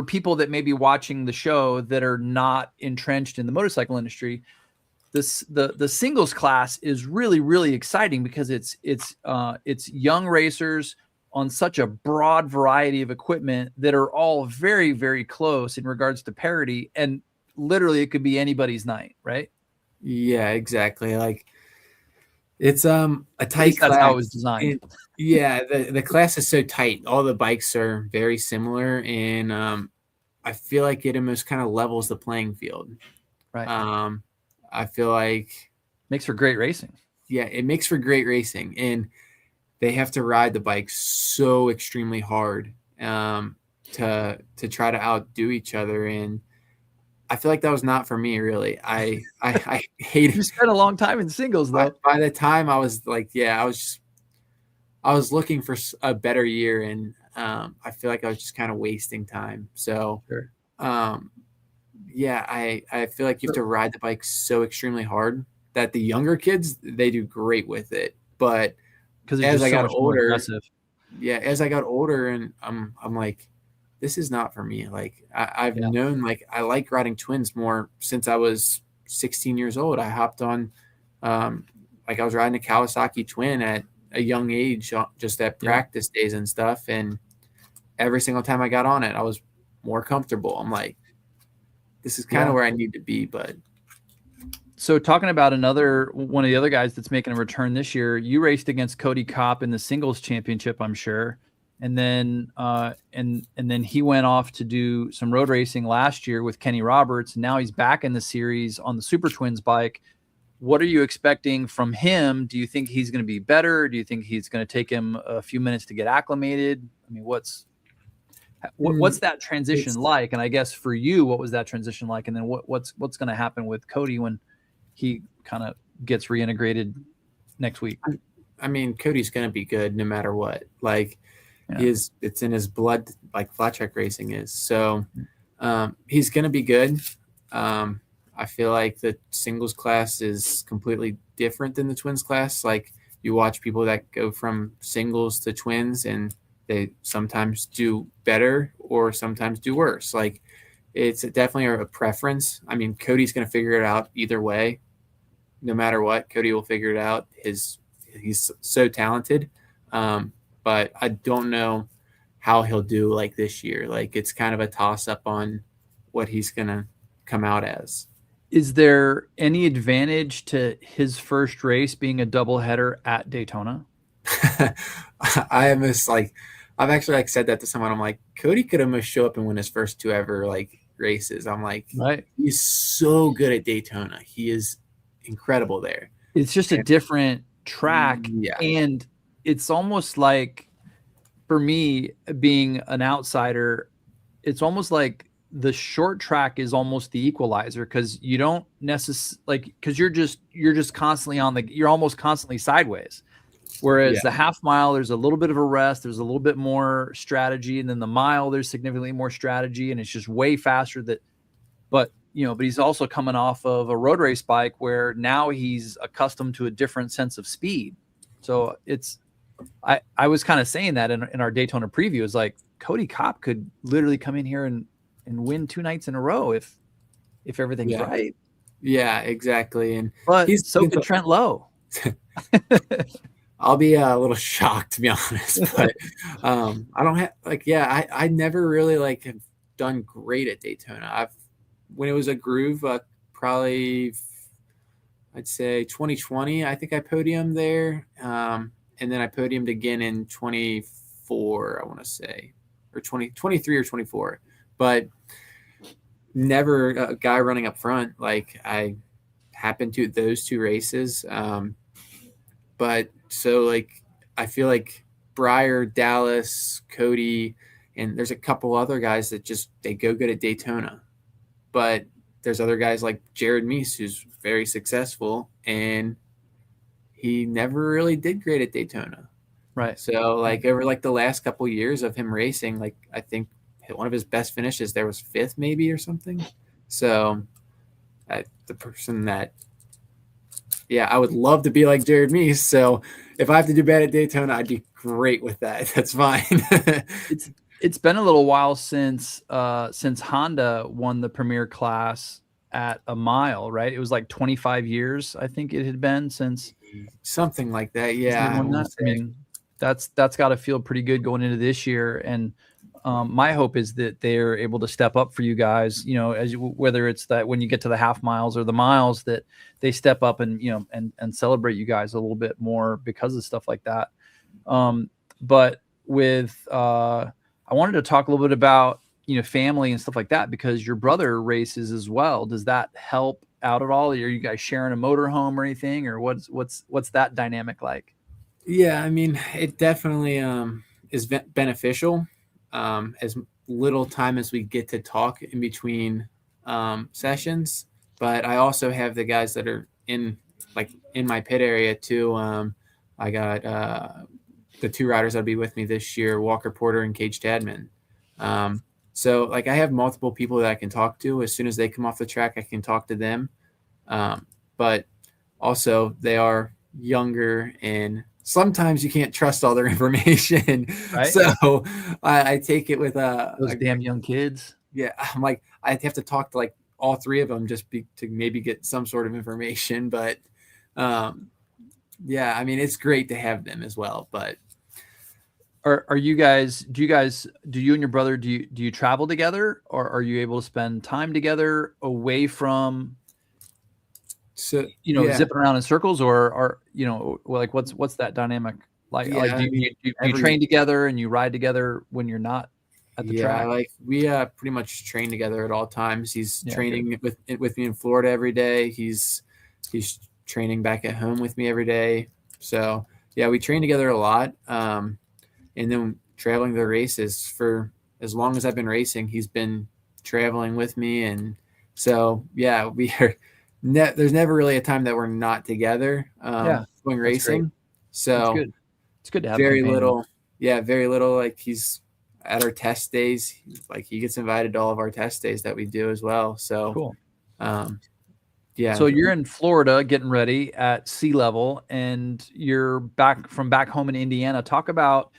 people that may be watching the show that are not entrenched in the motorcycle industry, the singles class is really, really exciting because it's young racers on such a broad variety of equipment that are all very, very close in regards to parity, and literally it could be anybody's night, right? Yeah, exactly. Like it's a tight class. That's how it was designed. The class is so tight. All the bikes are very similar, and I feel like it almost kind of levels the playing field. Right. I feel like makes for great racing. Yeah, it makes for great racing, and they have to ride the bike so extremely hard to try to outdo each other. And I feel like that was not for me, really. I hated. You spent a long time in singles, though. By the time I was like, I was looking for a better year, and I feel like I was just kind of wasting time. So, sure. I feel like you have to ride the bike so extremely hard that the younger kids, they do great with it. But as I got older, as I got older, and I'm like, this is not for me. Like I've known, like I like riding twins more since I was 16 years old. I hopped on, like I was riding a Kawasaki twin at a young age, just at practice days and stuff. And every single time I got on it, I was more comfortable. I'm like, this is kind of where I need to be. But so talking about one of the other guys that's making a return this year, you raced against Cody Kopp in the singles championship, I'm sure. And then and then he went off to do some road racing last year with Kenny Roberts. And now he's back in the series on the Super Twins bike. What are you expecting from him? Do you think he's going to be better? Do you think he's going to take him a few minutes to get acclimated? I mean, what's that transition like? And I guess for you, what was that transition like? And then what's going to happen with Cody when he kind of gets reintegrated next week? I mean, Cody's going to be good no matter what. Like it's in his blood, like flat track racing is. So he's going to be good. I feel like the singles class is completely different than the twins class. Like you watch people that go from singles to twins, and they sometimes do better or sometimes do worse. Like it's definitely a preference. I mean, Cody's going to figure it out either way. No matter what, Cody will figure it out. He's so talented. But I don't know how he'll do like this year. Like it's kind of a toss up on what he's going to come out as. Is there any advantage to his first race being a doubleheader at Daytona? I've actually said that to someone. I'm like, Cody could almost show up and win his first 2 ever races. I'm like, right. He's so good at Daytona. He is incredible there. It's just a different track. And it's almost like, for me, being an outsider, it's almost like the short track is almost the equalizer, because you don't necessarily because you're just constantly you're almost constantly sideways. Whereas the half mile, there's a little bit of a rest, there's a little bit more strategy, and then the mile, there's significantly more strategy, and it's just way faster. But but he's also coming off of a road race bike where now he's accustomed to a different sense of speed. So I was kind of saying that in our Daytona preview, is like Cody Kopp could literally come in here and win 2 nights in a row if everything's right. Yeah, exactly. But so could Trent Lowe. I'll be a little shocked, to be honest, but I don't have I never really have done great at Daytona. When it was a groove, probably I'd say 2020, I think I podiumed there. And then I podiumed again in 24, I want to say, or 23 or 24, but never a guy running up front. Like I happened to those 2 races. But so I feel like Breyer, Dallas, Cody, and there's a couple other guys that they go good at Daytona. But there's other guys like Jared Meese, who's very successful, and he never really did great at Daytona. Right. So over the last couple of years of him racing, I think one of his best finishes there was 5th maybe or something. So the person that, I would love to be like Jared Meese. So if I have to do bad at Daytona, I'd be great with that. That's fine. It's been a little while since Honda won the Premier class at a mile, right? It was like 25 years, I think it had been since something like that. Yeah. I mean, that's got to feel pretty good going into this year. And my hope is that they're able to step up for you guys, whether it's that when you get to the half miles or the miles, that they step up and, and celebrate you guys a little bit more because of stuff like that. But with, I wanted to talk a little bit about, family and stuff like that, because your brother races as well. Does that help out at all? Are you guys sharing a motorhome or anything, or what's that dynamic like? Yeah, I mean, it definitely is beneficial. As little time as we get to talk in between sessions, but I also have the guys that are in my pit area too. I got the 2 riders that'll be with me this year, Walker Porter and Cage Tadman. So I have multiple people that I can talk to. As soon as they come off the track, I can talk to them. But also they are younger, and sometimes you can't trust all their information. Right? So I take it with those damn young kids. Yeah, I'm I have to talk to all 3 of them to maybe get some sort of information. But yeah, I mean, it's great to have them as well. But are you guys? Do you and your brother do you travel together, or are you able to spend time together away from? So zipping around in circles, or what's that dynamic like? Yeah, do you train together and you ride together when you're not at the track? We pretty much train together at all times. He's training with me in Florida every day. He's training back at home with me every day. So yeah, we train together a lot. And then traveling the races for as long as I've been racing, he's been traveling with me, and so yeah, we are. There's never really a time that we're not together going racing. Great. So it's good to have very little. Yeah, very little. He's at our test days. He gets invited to all of our test days that we do as well. So cool. Yeah. So you're in Florida getting ready at sea level, and you're back home in Indiana. Talk about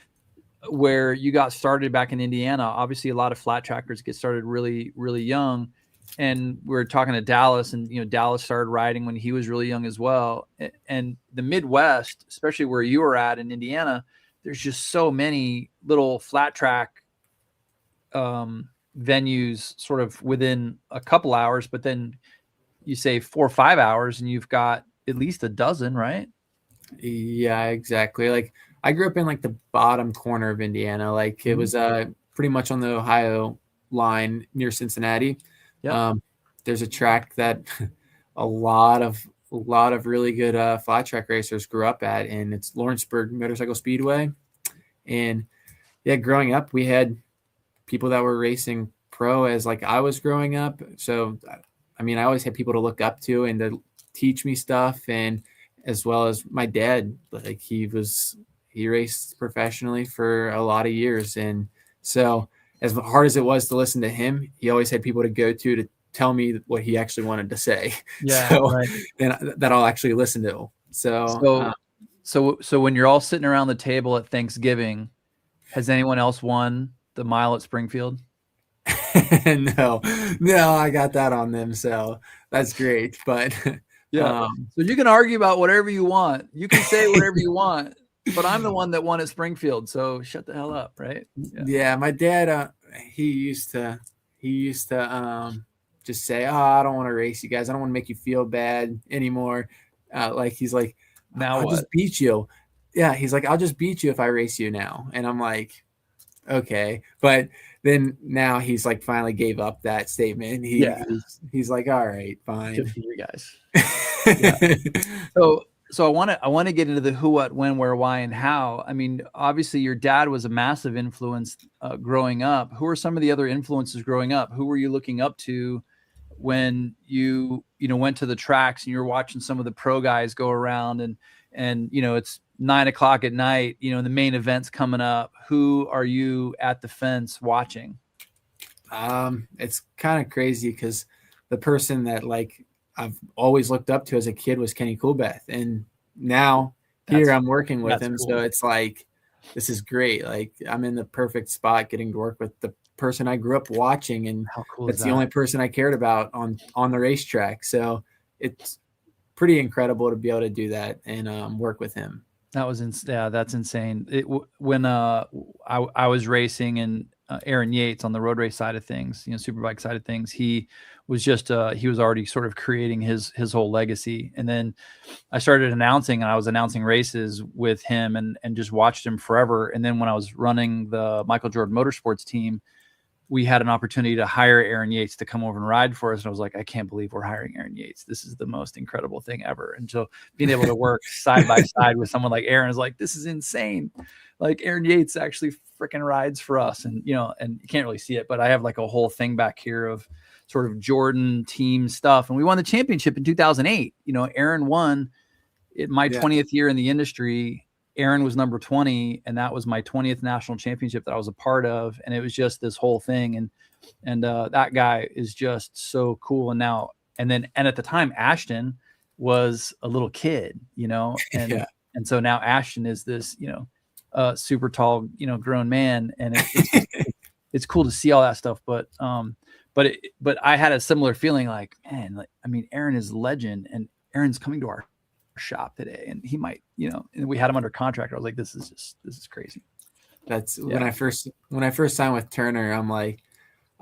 where you got started back in Indiana. Obviously, a lot of flat trackers get started really, really young. And we're talking to Dallas, and Dallas started riding when he was really young as well. And the Midwest, especially where you were at in Indiana, there's just so many little flat track venues sort of within a couple hours, but then you say 4 or 5 hours and you've got at least a dozen, right? Yeah, exactly. I grew up in the bottom corner of Indiana. It was pretty much on the Ohio line near Cincinnati. Yep. There's a track that a lot of really good flat track racers grew up at, and it's Lawrenceburg Motorcycle Speedway. And yeah, growing up, we had people that were racing pro as I was growing up. So, I mean, I always had people to look up to and to teach me stuff, and as well as my dad, he raced professionally for a lot of years. And so as hard as it was to listen to him, he always had people to go to tell me what he actually wanted to say. Yeah. So Right. then that I'll actually listen to. So when you're all sitting around the table at Thanksgiving, has anyone else won the mile at Springfield? No, I got that on them. So that's great. But yeah. So you can argue about whatever you want. You can say whatever you want, but I'm the one that won at Springfield. So shut the hell up. Right. Yeah. My dad, he used to just say, "Oh, I don't want to race you guys. I don't want to make you feel bad anymore." Like he's like, now I'll just beat you. Yeah. He's like, I'll just beat you if I race you now. And I'm like, okay. But then now he's like finally gave up that statement. He's like, all right, fine. Good for you guys. So I want to get into the who, what, when, where, why, and how. I mean, obviously your dad was a massive influence growing up. Who are some of the other influences growing up? Who were you looking up to when you went to the tracks and you're watching some of the pro guys go around and it's 9 o'clock at night, the main event's coming up. Who are you at the fence watching? It's kind of crazy because the person that like I've always looked up to as a kid was Kenny Coolbeth, and now I'm working with him. Cool. So it's like, this is great. Like I'm in the perfect spot getting to work with the person I grew up watching, and how cool that's the only person I cared about on the racetrack. So it's pretty incredible to be able to do that and work with him. That was that's insane. When I was racing and Aaron Yates on the road race side of things, superbike side of things, he was he was already sort of creating his whole legacy. And then I started announcing, and I was announcing races with him and just watched him forever. And then when I was running the Michael Jordan Motorsports team, we had an opportunity to hire Aaron Yates to come over and ride for us. And I was like, I can't believe we're hiring Aaron Yates. This is the most incredible thing ever. And so being able to work side by side with someone like Aaron is like, this is insane. Like Aaron Yates actually freaking rides for us. And, and you can't really see it, but I have like a whole thing back here of sort of Jordan team stuff. And we won the championship in 2008. Aaron won my 20th year in the industry. Aaron was number 20, and that was my 20th national championship that I was a part of. And it was just this whole thing. And that guy is just so cool. And at the time, Ashton was a little kid, and so now Ashton is this, super tall, grown man. And it's cool to see all that stuff. But I had a similar feeling like, man, Aaron is a legend, and Aaron's coming to our shop today, and he might, and we had him under contract. I was like, this is crazy. That's when I first signed with Turner. I'm like,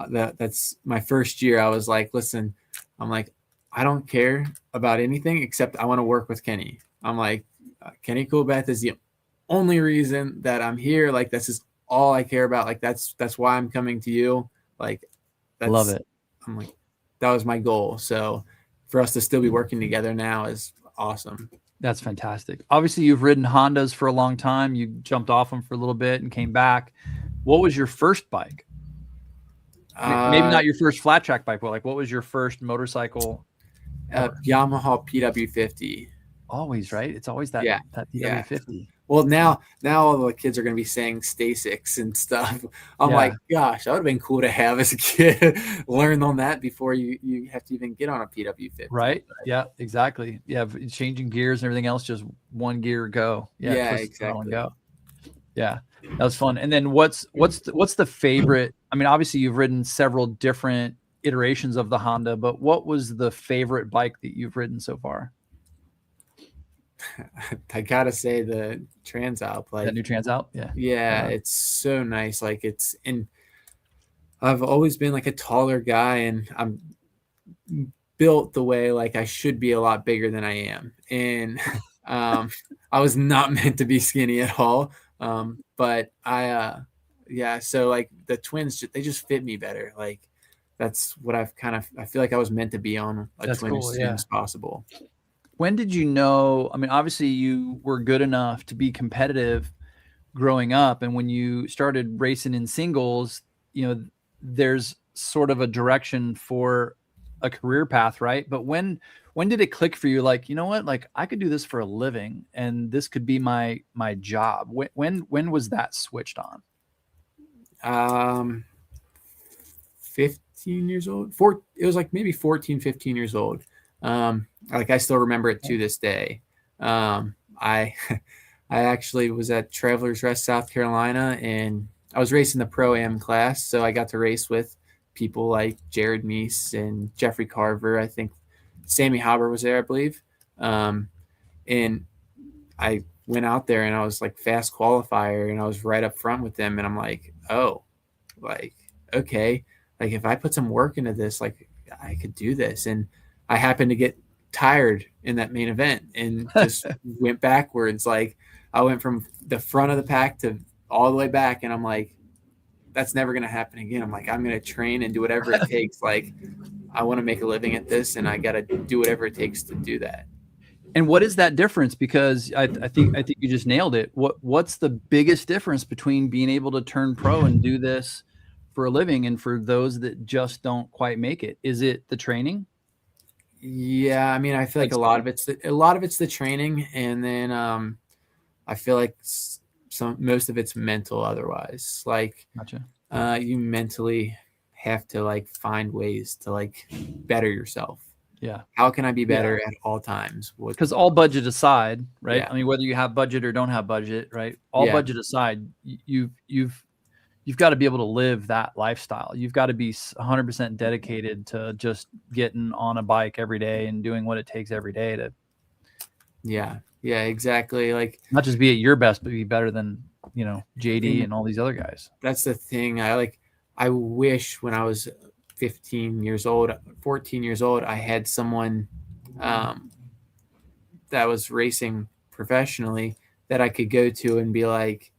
that's my first year. I was like, listen, I'm like, I don't care about anything except I want to work with Kenny. I'm like, Kenny Coolbeth is the only reason that I'm here. Like, this is all I care about. Like, that's why I'm coming to you. Like, love it. I'm like, that was my goal. So for us to still be working together now is awesome. That's fantastic. Obviously, you've ridden Hondas for a long time. You jumped off them for a little bit and came back. What was your first bike? Maybe not your first flat track bike, but like, what was your first motorcycle? Yamaha PW50. Always, right? It's always that PW50. Yeah. Well, now all the kids are going to be saying Stasics and stuff. I'm like, gosh, that would have been cool to have as a kid. Learn on that before you have to even get on a PW50. Right? Yeah, exactly. Yeah, changing gears and everything else, just one gear go. Yeah, exactly. Go. Yeah, that was fun. And then what's the favorite? I mean, obviously you've ridden several different iterations of the Honda, but what was the favorite bike that you've ridden so far? I gotta say the Transalp, like that new Transalp. Yeah, it's so nice. Like I've always been like a taller guy, and I'm built the way like I should be a lot bigger than I am. And I was not meant to be skinny at all. But so like the twins, they just fit me better. Like that's what I feel like I was meant to be on a twin as soon as possible. When did you know? I mean, obviously you were good enough to be competitive growing up. And when you started racing in singles, there's sort of a direction for a career path, right? But when did it click for you? Like, you know what, like I could do this for a living and this could be my job. When was that switched on? 15 years old. It was like maybe 14, 15 years old. Like I still remember it to this day. I I actually was at Travelers Rest, South Carolina, and I was racing the Pro-Am class, so I got to race with people like Jared Meese and Jeffrey Carver. I think Sammy Hauber was there, I believe. And I went out there and I was like fast qualifier, and I was right up front with them, and I'm like, oh, like, okay, like if I put some work into this, like I could do this. And I happened to get tired in that main event and just went backwards. Like I went from the front of the pack to all the way back, and I'm like, that's never going to happen again. I'm like, I'm going to train and do whatever it takes. Like I want to make a living at this, and I got to do whatever it takes to do that. And what is that difference? Because I think you just nailed it. What's the biggest difference between being able to turn pro and do this for a living, and for those that just don't quite make it? Is it the training? Yeah, I mean, I feel like a lot of it's the training, and then I feel like most of it's mental. Otherwise, like, Gotcha. You mentally have to like find ways to like better yourself. Yeah. How can I be better at all times? Because all budget aside, right? Yeah. I mean, whether you have budget or don't have budget, right? All budget aside, you've got to be able to live that lifestyle. You've got to be 100% dedicated to just getting on a bike every day and doing what it takes every day to. Yeah, exactly. Like not just be at your best, but be better than, JD and all these other guys. That's the thing. I wish when I was 15 years old, 14 years old, I had someone that was racing professionally that I could go to and be like,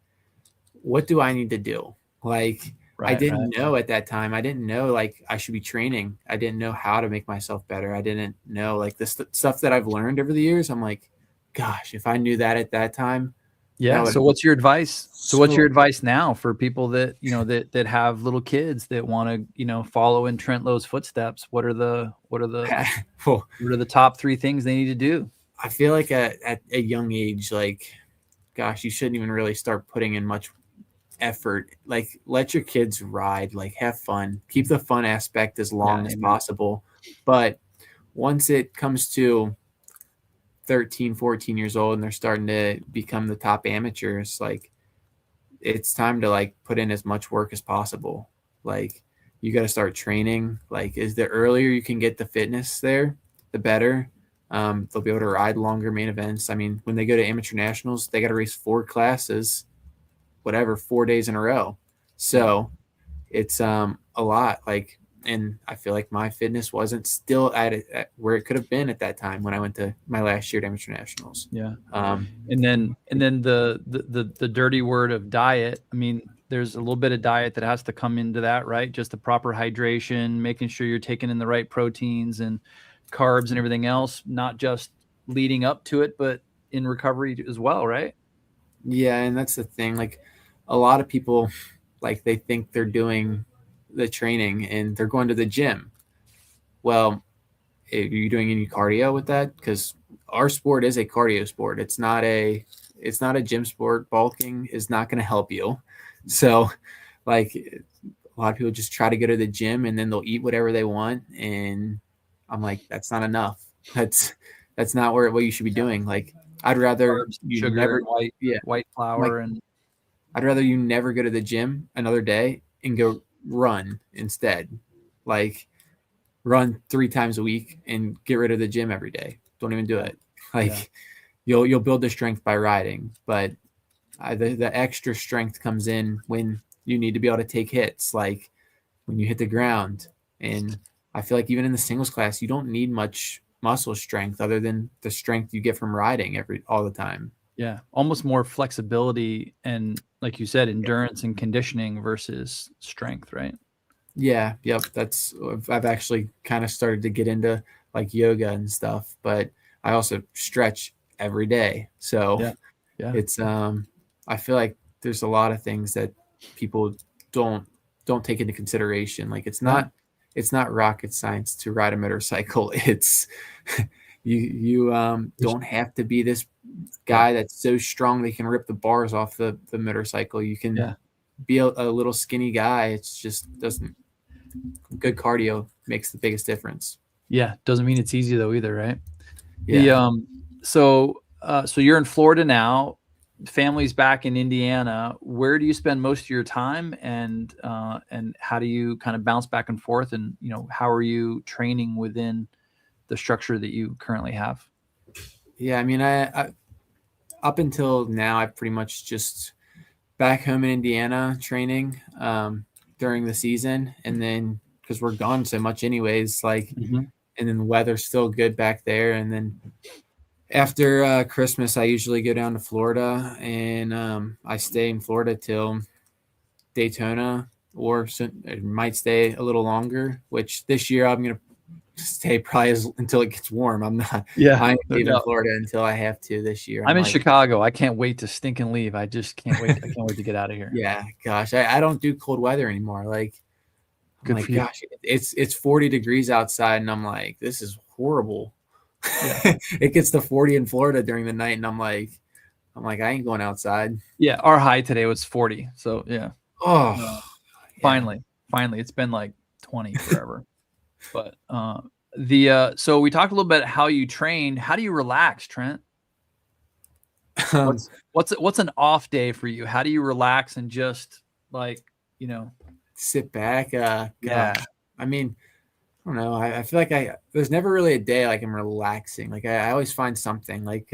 what do I need to do? Like, I didn't know at that time. I didn't know like I should be training. I didn't know how to make myself better. I didn't know like the stuff that I've learned over the years. I'm like, gosh, if I knew that at that time. Yeah. So what's your advice? So what's your advice now for people that, that have little kids that want to, follow in Trent Lowe's footsteps? What are the top 3 things they need to do? I feel like at a young age, like, gosh, you shouldn't even really start putting in much effort. Like, let your kids ride, like have fun, keep the fun aspect as long as possible. But once it comes to 13, 14 years old and they're starting to become the top amateurs, like it's time to like put in as much work as possible. Like you got to start training. Like the earlier you can get the fitness there, the better. They'll be able to ride longer main events. I mean, when they go to amateur nationals, they got to race 4 classes, 4 days in a row. So it's a lot. Like, and I feel like my fitness wasn't still at where it could have been at that time when I went to my last year at amateur nationals. Yeah. And then the dirty word of diet. I mean, there's a little bit of diet that has to come into that, right? Just the proper hydration, making sure you're taking in the right proteins and carbs and everything else, not just leading up to it, but in recovery as well, right? Yeah. And that's the thing. Like a lot of people, like they think they're doing the training and they're going to the gym. Well, are you doing any cardio with that? Because our sport is a cardio sport. It's not a gym sport. Bulking is not going to help you. So like a lot of people just try to go to the gym and then they'll eat whatever they want. And I'm like, that's not enough. That's not what you should be doing. Like I'd rather sugar, white flour, like, I'd rather you never go to the gym another day and go run instead. Like run 3 times a week and get rid of the gym every day. Don't even do it. Like you'll build the strength by riding, but the extra strength comes in when you need to be able to take hits, like when you hit the ground. And I feel like even in the singles class, you don't need much muscle strength other than the strength you get from riding all the time. Yeah, almost more flexibility and, like you said, endurance and conditioning versus strength, right? Yeah, yep. I've actually kind of started to get into like yoga and stuff, but I also stretch every day. So it's I feel like there's a lot of things that people don't take into consideration. Like it's not rocket science to ride a motorcycle. It's you don't have to be this guy that's so strong they can rip the bars off the motorcycle. You can be a little skinny guy. It's just doesn't. good cardio makes the biggest difference. Yeah, doesn't mean it's easy though either, right? Yeah. So you're in Florida now. Family's back in Indiana. Where do you spend most of your time, and how do you kind of bounce back and forth? And how are you training within the structure that you currently have? Yeah, I mean, I up until now, I pretty much just back home in Indiana training during the season, and then because we're gone so much anyways, like, and then the weather's still good back there, and then after Christmas, I usually go down to Florida, and I stay in Florida till Daytona, or it might stay a little longer. Which this year I'm gonna stay probably until it gets warm. I'm not. Yeah, I ain't leaving Florida until I have to this year. I'm in Chicago. I can't wait to stink and leave. I just can't wait. I can't wait to get out of here. Yeah, gosh, I don't do cold weather anymore. Like, I'm like, gosh, it's 40 degrees outside, and I'm like, this is horrible. Yeah. It gets to 40 in Florida during the night, and I'm like, I ain't going outside. Yeah, our high today was 40. So yeah. Oh, finally, it's been like 20 forever. But so we talked a little bit how you train. How do you relax, Trent? What's an off day for you? How do you relax and just sit back? Yeah. I mean, I don't know. I feel like there's never really a day like I'm relaxing. Like I always find something, like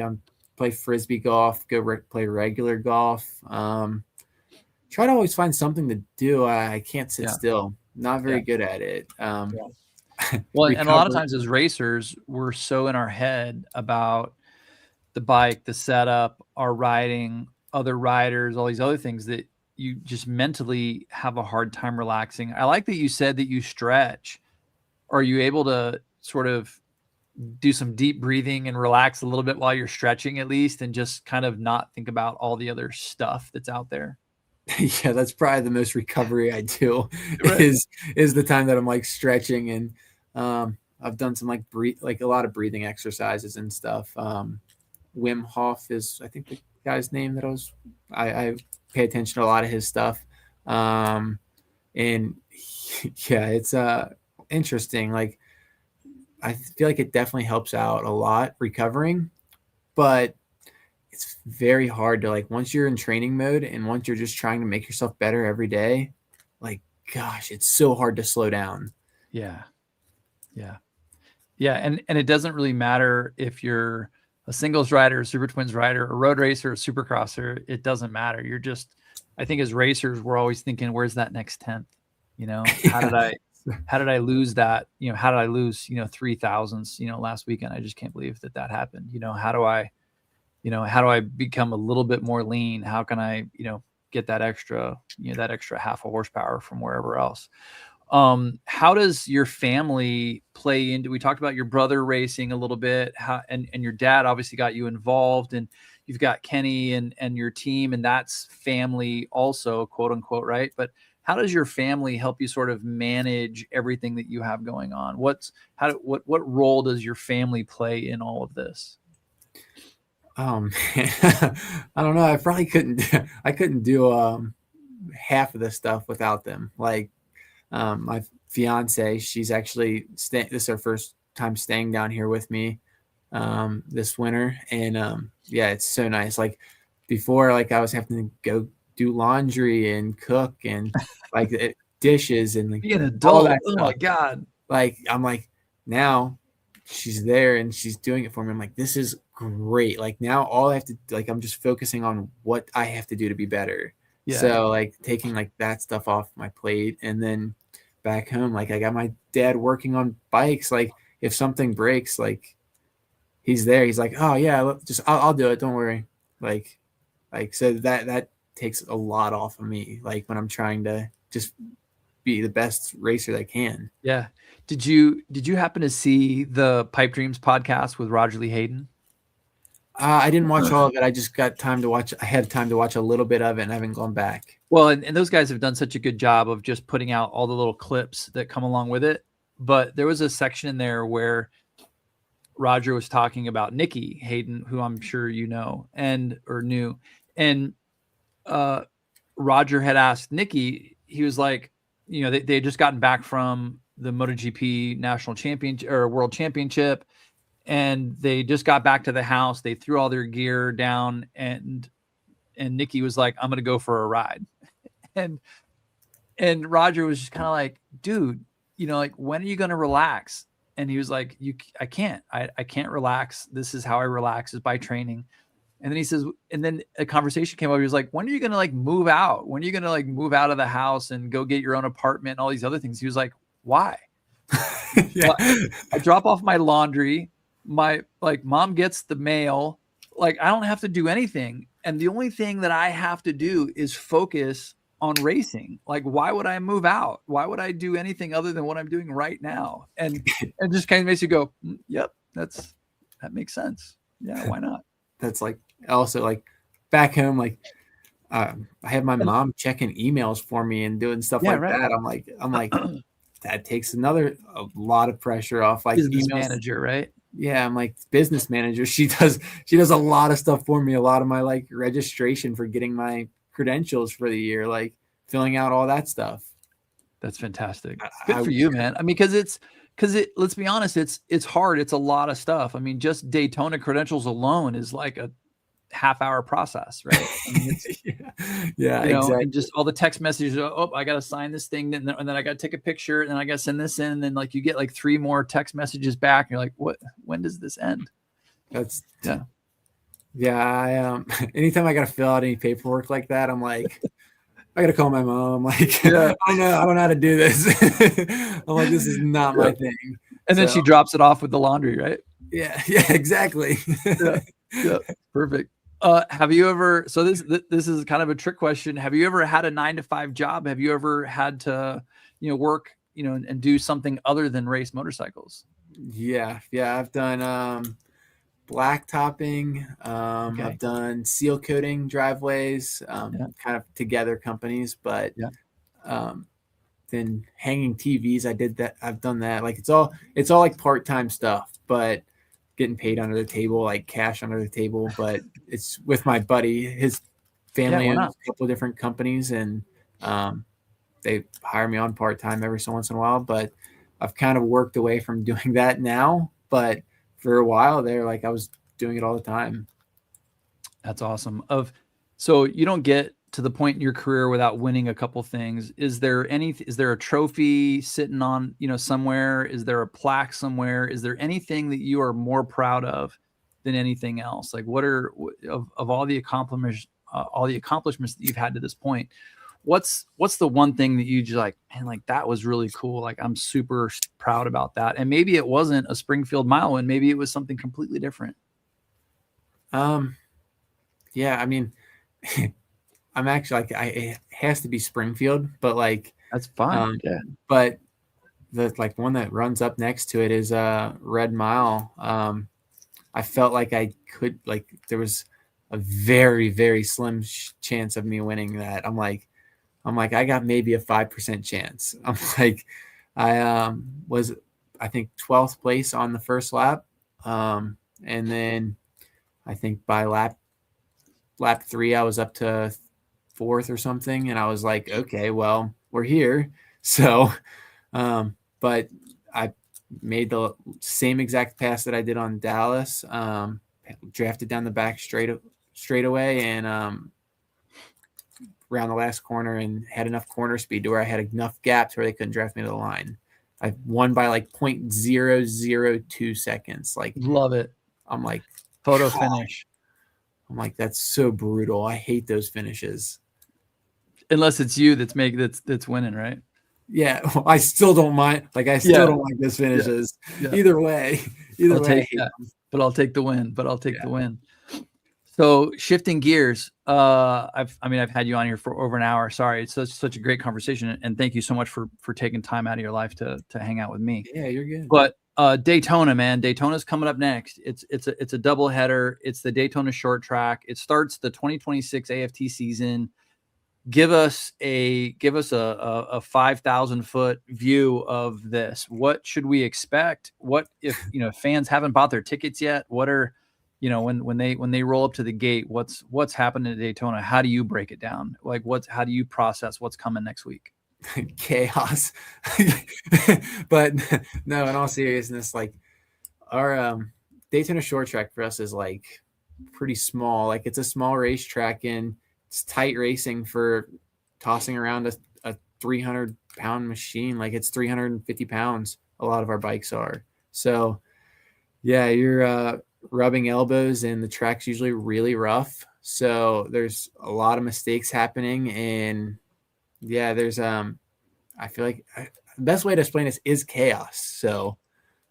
play Frisbee golf, play regular golf. Try to always find something to do. I can't sit still. Not very good at it. Well, and a lot of times as racers, we're so in our head about the bike, the setup, our riding, other riders, all these other things that you just mentally have a hard time relaxing. I like that you said that you stretch. Are you able to sort of do some deep breathing and relax a little bit while you're stretching at least, and just kind of not think about all the other stuff that's out there? Yeah, that's probably the most recovery I do. Right. is the time that I'm like stretching, and I've done some like a lot of breathing exercises and stuff. Wim Hof is, I think, the guy's name that I pay attention to a lot of his stuff. And yeah, it's interesting. Like, I feel like it definitely helps out a lot recovering, but it's very hard to, like, once you're in training mode and once you're just trying to make yourself better every day, like, gosh, it's so hard to slow down. Yeah. And it doesn't really matter if you're a singles rider, a super twins rider, a road racer, a supercrosser. It doesn't matter. You're just, I think as racers, we're always thinking, where's that next 10th? How did I lose that? How did I lose, 3,000s, last weekend? I just can't believe that happened. How do I become a little bit more lean? How can I, get that extra half a horsepower from wherever else? How does your family play into, we talked about your brother racing a little bit, and your dad obviously got you involved, and you've got Kenny and your team, and that's family also, quote unquote, right? But how does your family help you sort of manage everything that you have going on? What role does your family play in all of this? I don't know. I probably couldn't do half of this stuff without them. Like, my fiance, she's actually this is her first time staying down here with me this winter, and yeah, it's so nice. Like, before, like, I was having to go do laundry and cook and like dishes and like be an adult. Oh my God. Like, I'm like, now she's there and she's doing it for me. I'm like, this is great. Like, now all I have to, like, I'm just focusing on what I have to do to be better. Yeah. So, like, taking like that stuff off my plate, and then back home, like, I got my dad working on bikes. Like, if something breaks, like, he's there. He's like, oh yeah, I'll do it. Don't worry. Like so that takes a lot off of me. Like, when I'm trying to just be the best racer that I can. Yeah. Did you happen to see the Pipe Dreams podcast with Roger Lee Hayden? I didn't watch all of it. I just got time to watch. I had time to watch a little bit of it, and I haven't gone back. Well, and those guys have done such a good job of just putting out all the little clips that come along with it. But there was a section in there where Roger was talking about Nikki Hayden, who I'm sure you know or knew. And Roger had asked Nikki, he was like, they had just gotten back from the MotoGP national championship or world championship, and they just got back to the house. They threw all their gear down, and Nikki was like, "I'm going to go for a ride." And Roger was just kind of like, "Dude, like, when are you going to relax?" And he was like, I can't relax. This is how I relax, is by training. And then he says, and then a conversation came up. He was like, when are you going to like move out? When are you going to like move out of the house and go get your own apartment and all these other things? He was like, why? Yeah. I drop off my laundry. My mom gets the mail. Like, I don't have to do anything. And the only thing that I have to do is focus on racing. Like, why would I move out? Why would I do anything other than what I'm doing right now? And just kind of makes you go, yep, that makes sense. Yeah, why not? That's like also like back home, like I have my mom checking emails for me and doing stuff that. I'm like, that takes a lot of pressure off. Like business manager, right? Yeah, I'm like business manager. She does a lot of stuff for me. A lot of my like registration for getting my credentials for the year, like filling out all that stuff. That's fantastic. Good for you, man. I mean, because let's be honest, it's hard. It's a lot of stuff. I mean, just Daytona credentials alone is like a half-hour process, right? I mean, exactly. And just all the text messages. Oh, I got to sign this thing, and then I got to take a picture, and then I got to send this in, and then like you get like 3 more text messages back. And you're like, what? When does this end? Yeah. Anytime I got to fill out any paperwork like that, I'm like, I got to call my mom. I'm like, I don't know how to do this. I'm like, this is not my thing. And then she drops it off with the laundry, right? Yeah, exactly. Yeah, perfect. Have you ever? So this is kind of a trick question. Have you ever had a 9-to-5 job? Have you ever had to, work, and do something other than race motorcycles? Yeah. I've done blacktopping. I've done seal coating driveways, kind of together companies, but then hanging TVs. I did that. I've done that. Like it's all like part-time stuff, but getting paid under the table, like cash under the table. But it's with my buddy. His family owns a couple of different companies, and they hire me on part-time every so once in a while. But I've kind of worked away from doing that now. But for a while there, like I was doing it all the time. That's awesome. So you don't get to the point in your career without winning a couple things. Is there a trophy sitting on, somewhere? Is there a plaque somewhere? Is there anything that you are more proud of than anything else? Like what are of all the accomplishments that you've had to this point? What's the one thing that you just like, man, like that was really cool. Like I'm super proud about that. And maybe it wasn't a Springfield mile win. Maybe it was something completely different. Yeah, I mean, I'm actually like, it has to be Springfield, but like, that's fine. But the like one that runs up next to it is Red Mile. I felt like I could, like, there was a very, very slim chance of me winning that. I'm like, I got maybe a 5% chance. I'm like, I was, I think 12th place on the first lap. And then I think by lap 3, I was up to 4th or something. And I was like, okay, well, we're here. So, but I made the same exact pass that I did on Dallas, drafted down the back straightaway and, around the last corner and had enough corner speed to where I had enough gaps where they couldn't draft me to the line. I won by like 0.002 seconds. Like, love it. I'm like, photo finish. I'm like, that's so brutal. I hate those finishes. Unless it's you that's winning, right? Yeah, I still don't mind. Like, I still don't like those finishes. Yeah. Either way, I'll take the win. The win. So shifting gears, I've had you on here for over an hour. Sorry, it's such a great conversation, and thank you so much for taking time out of your life to hang out with me. Yeah, you're good. But Daytona, man, Daytona's coming up next. It's a double header. It's the Daytona Short Track. It starts the 2026 AFT season. Give us a 5,000 foot view of this. What should we expect? What if fans haven't bought their tickets yet? What are when they roll up to the gate, what's happening at Daytona? How do you break it down? Like how do you process what's coming next week? chaos. But no, in all seriousness, like our Daytona Short Track for us is like pretty small. Like it's a small racetrack and it's tight racing for tossing around a 300-pound machine. Like it's 350 pounds. A lot of our bikes are. So yeah, you're rubbing elbows and the track's usually really rough. So there's a lot of mistakes happening. And yeah, there's I feel like the best way to explain this is chaos. So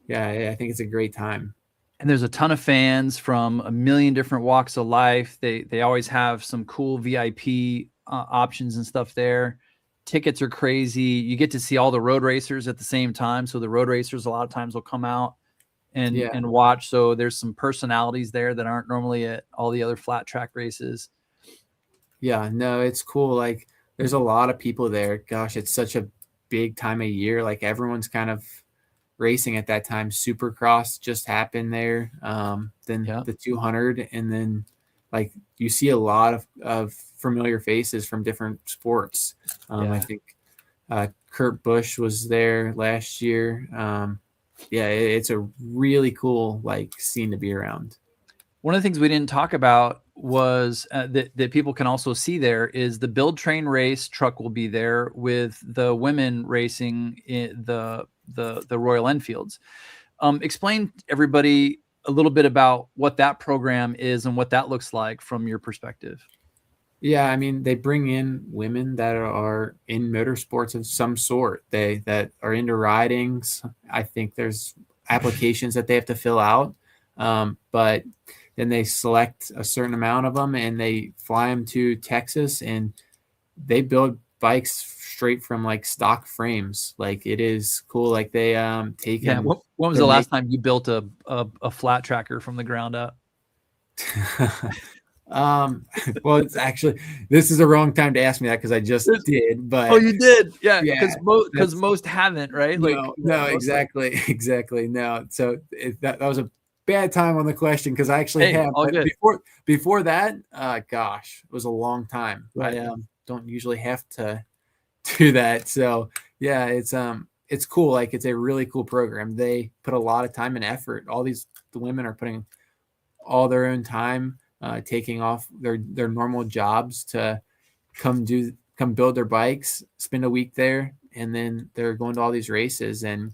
yeah, I think it's a great time. And there's a ton of fans from a million different walks of life. They always have some cool VIP options and stuff there. Tickets are crazy. You get to see all the road racers at the same time. So the road racers a lot of times will come out and watch. So there's some personalities there that aren't normally at all the other flat track races. Yeah, no, it's cool. Like there's a lot of people there. Gosh, it's such a big time of year. Like everyone's kind of racing at that time. Supercross just happened there. Then the 200, and then like you see a lot of familiar faces from different sports. I think Kurt Busch was there last year. It's a really cool like scene to be around. One of the things we didn't talk about was that people can also see there is the Build Train race truck will be there with the women racing in the Royal Enfields. Explain to everybody a little bit about what that program is and what that looks like from your perspective. Yeah, I mean, they bring in women that are in motorsports of some sort. That are into ridings. I think there's applications that they have to fill out, but then they select a certain amount of them and they fly them to Texas and they build bikes straight from like stock frames. Like it is cool. Like they take. Yeah. When was the last time you built a flat tracker from the ground up? Well, it's actually, this is the wrong time to ask me that because I just did. But oh, you did, yeah. Because most haven't, right? No, exactly. No, so that was a bad time on the question because I actually have. But before that, gosh, it was a long time. Right. I don't usually have to do that. So yeah, it's cool. Like it's a really cool program. They put a lot of time and effort. The women are putting all their own time, taking off their normal jobs to come build their bikes, spend a week there, and then they're going to all these races. And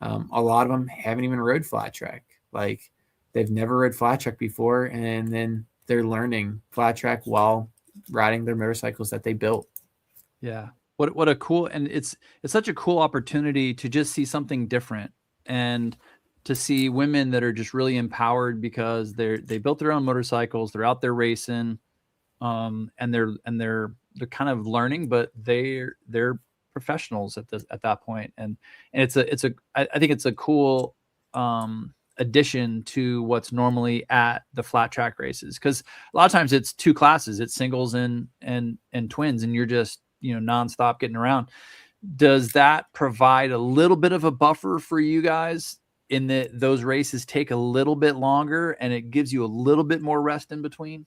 a lot of them haven't even rode flat track. Like they've never rode flat track before, and then they're learning flat track while riding their motorcycles that they built. Yeah. What a cool, and it's such a cool opportunity to just see something different and to see women that are just really empowered because they built their own motorcycles, they're out there racing, and they're kind of learning, but they're professionals at that point. And I think it's a cool addition to what's normally at the flat track races, because a lot of times it's two classes, it's singles and twins, and you're just nonstop getting around. Does that provide a little bit of a buffer for you guys in that those races take a little bit longer and it gives you a little bit more rest in between?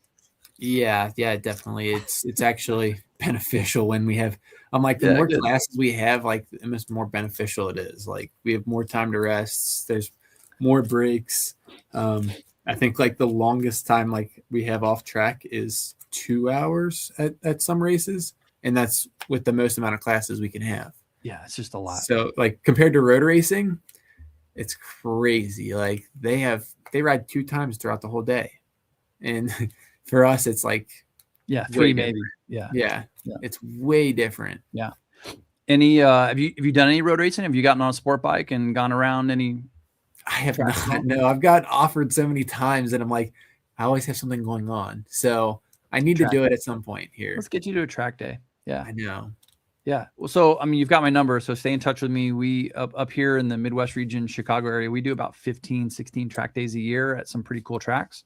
Yeah, definitely. It's actually beneficial when we have, the more classes we have, like the more beneficial it is. Like we have more time to rest. There's more breaks. I think like the longest time like we have off track is 2 hours at some races. And that's with the most amount of classes we can have. Yeah, it's just a lot. So like compared to road racing, it's crazy. Like they ride 2 times throughout the whole day. And for us, it's like 3 maybe. Yeah. It's way different. Yeah. Any have you done any road racing? Have you gotten on a sport bike and gone around any? I have not. No, I've got offered so many times, and I'm like, I always have something going on. So I need to do it at some point here. Let's get you to a track day. Yeah, I know. Yeah. Well, so I mean, you've got my number, so stay in touch with me. We up here in the Midwest region, Chicago area, we do about 15, 16 track days a year at some pretty cool tracks.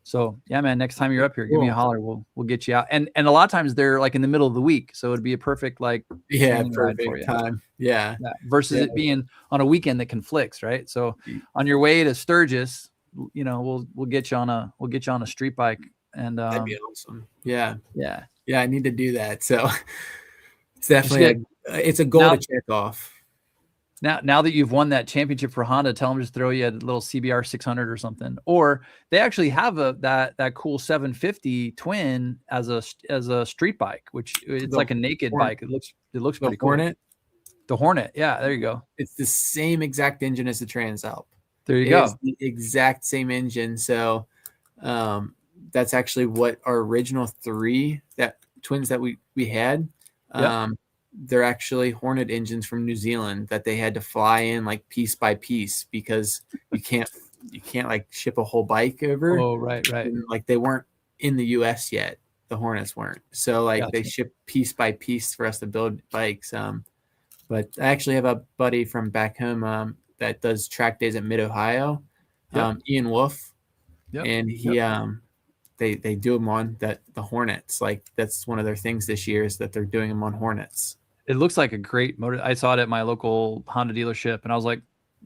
So yeah, man, next time you're up here, give me a holler. We'll get you out. And a lot of times they're like in the middle of the week, so it'd be a perfect perfect time. Yeah. Versus it being on a weekend that conflicts, right? So on your way to Sturgis, we'll get you on a street bike, and that'd be awesome. Yeah. Yeah. I need to do that. So it's definitely It's a goal to check off. Now that you've won that championship for Honda, tell them just throw you a little CBR 600 or something. Or they actually have that cool 750 twin as a street bike, which it's like a naked bike. It looks pretty cool. Hornet. The Hornet, yeah, there you go. It's the same exact engine as the Transalp. There you go. It's the exact same engine. So that's actually what our original 3 twins that we had. Yep. They're actually Hornet engines from New Zealand that they had to fly in like piece by piece because you can't like ship a whole bike over. Oh, right. And, like they weren't in the US yet. The Hornets weren't. So like they shipped piece by piece for us to build bikes. But I actually have a buddy from back home that does track days at Mid-Ohio, Ian Wolf. Yep. And he they do them on the Hornets. Like that's one of their things this year is that they're doing them on Hornets. It looks like a great motor. I saw it at my local Honda dealership and I was like,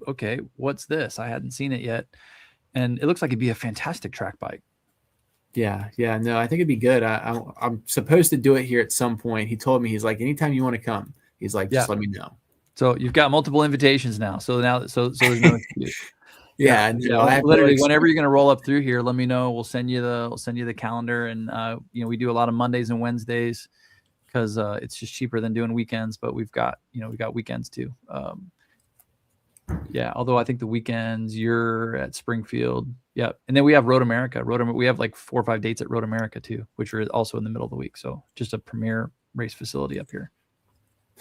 okay, what's this? I hadn't seen it yet. And it looks like it'd be a fantastic track bike. Yeah. No, I think it'd be good. I'm supposed to do it here at some point. He told me, he's like, anytime you want to come, he's like, just let me know. So you've got multiple invitations now. So there's no excuse. Literally whenever you're going to roll up through here, let me know. We'll send you the calendar. And, we do a lot of Mondays and Wednesdays because it's just cheaper than doing weekends, but we've got weekends too. Although I think the weekends you're at Springfield. Yeah. And then we have Road America. We have like 4 or 5 dates at Road America too, which are also in the middle of the week. So just a premier race facility up here.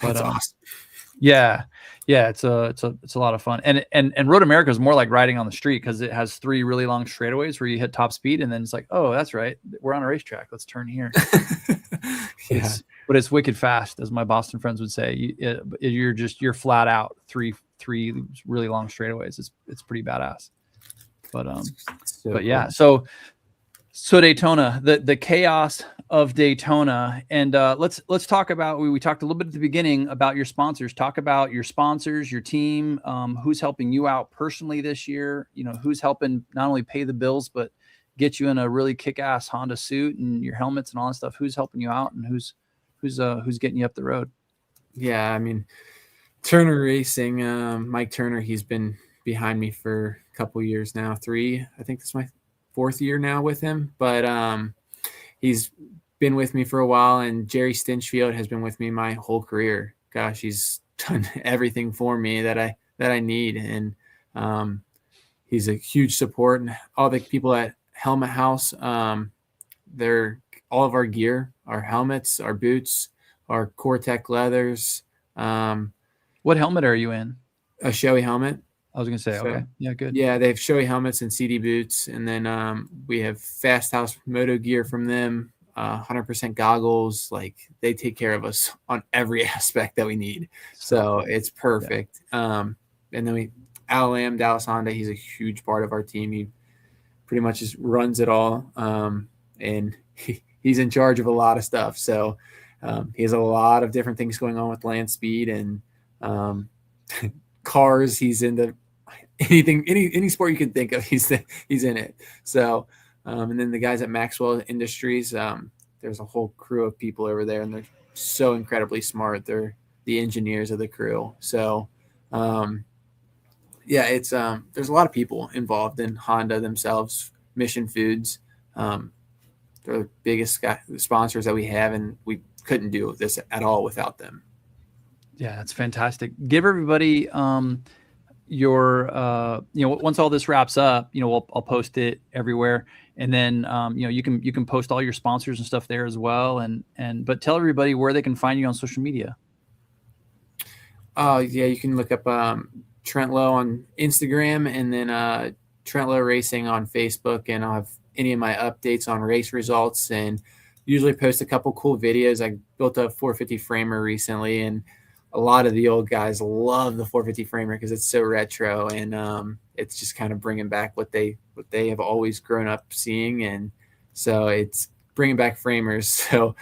That's awesome. Yeah. It's a lot of fun. And Road America is more like riding on the street because it has 3 really long straightaways where you hit top speed and then it's like, oh, that's right, we're on a racetrack. Let's turn here. But it's wicked fast, as my Boston friends would say. You're flat out three really long straightaways. It's pretty badass. But yeah, so Daytona, the chaos of Daytona, and let's talk about. We talked a little bit at the beginning about your sponsors. Talk about your sponsors, your team, who's helping you out personally this year. Who's helping not only pay the bills but get you in a really kick-ass Honda suit and your helmets and all that stuff. Who's helping you out and who's getting you up the road? Yeah, I mean, Turner Racing, Mike Turner, he's been behind me for a couple years now, 3. I think this is my 4th year now with him, but he's been with me for a while. And Jerry Stinchfield has been with me my whole career. Gosh, he's done everything for me that I need, and he's a huge support. And all the people at Helmet House, they're all of our gear, our helmets, our boots, our Core-Tech leathers. What helmet are you in? A Shoei helmet. I was going to say, okay. Yeah, good. Yeah, they have Shoei helmets and CD boots. And then we have Fast House Moto gear from them, 100% goggles. Like, they take care of us on every aspect that we need. So it's perfect. Yeah. And then Al Lamb, Dallas Honda, he's a huge part of our team. He pretty much just runs it all. And he's in charge of a lot of stuff. So he has a lot of different things going on with land speed and cars. He's into anything, any sport you can think of. He's in it. So, and then the guys at Maxwell Industries, there's a whole crew of people over there, and they're so incredibly smart. They're the engineers of the crew. So, it's there's a lot of people involved in Honda themselves. Mission Foods, they're the biggest sponsors that we have, and we couldn't do this at all without them. Yeah, that's fantastic. Give everybody your once all this wraps up, I'll post it everywhere, and then you can post all your sponsors and stuff there as well, but tell everybody where they can find you on social media. You can look up Trent Lowe on Instagram, and then Trent Lowe Racing on Facebook, and I'll have any of my updates on race results, and usually post a couple cool videos. I built a 450 framer recently, and a lot of the old guys love the 450 framer because it's so retro, and it's just kind of bringing back what they have always grown up seeing, and so it's bringing back framers. So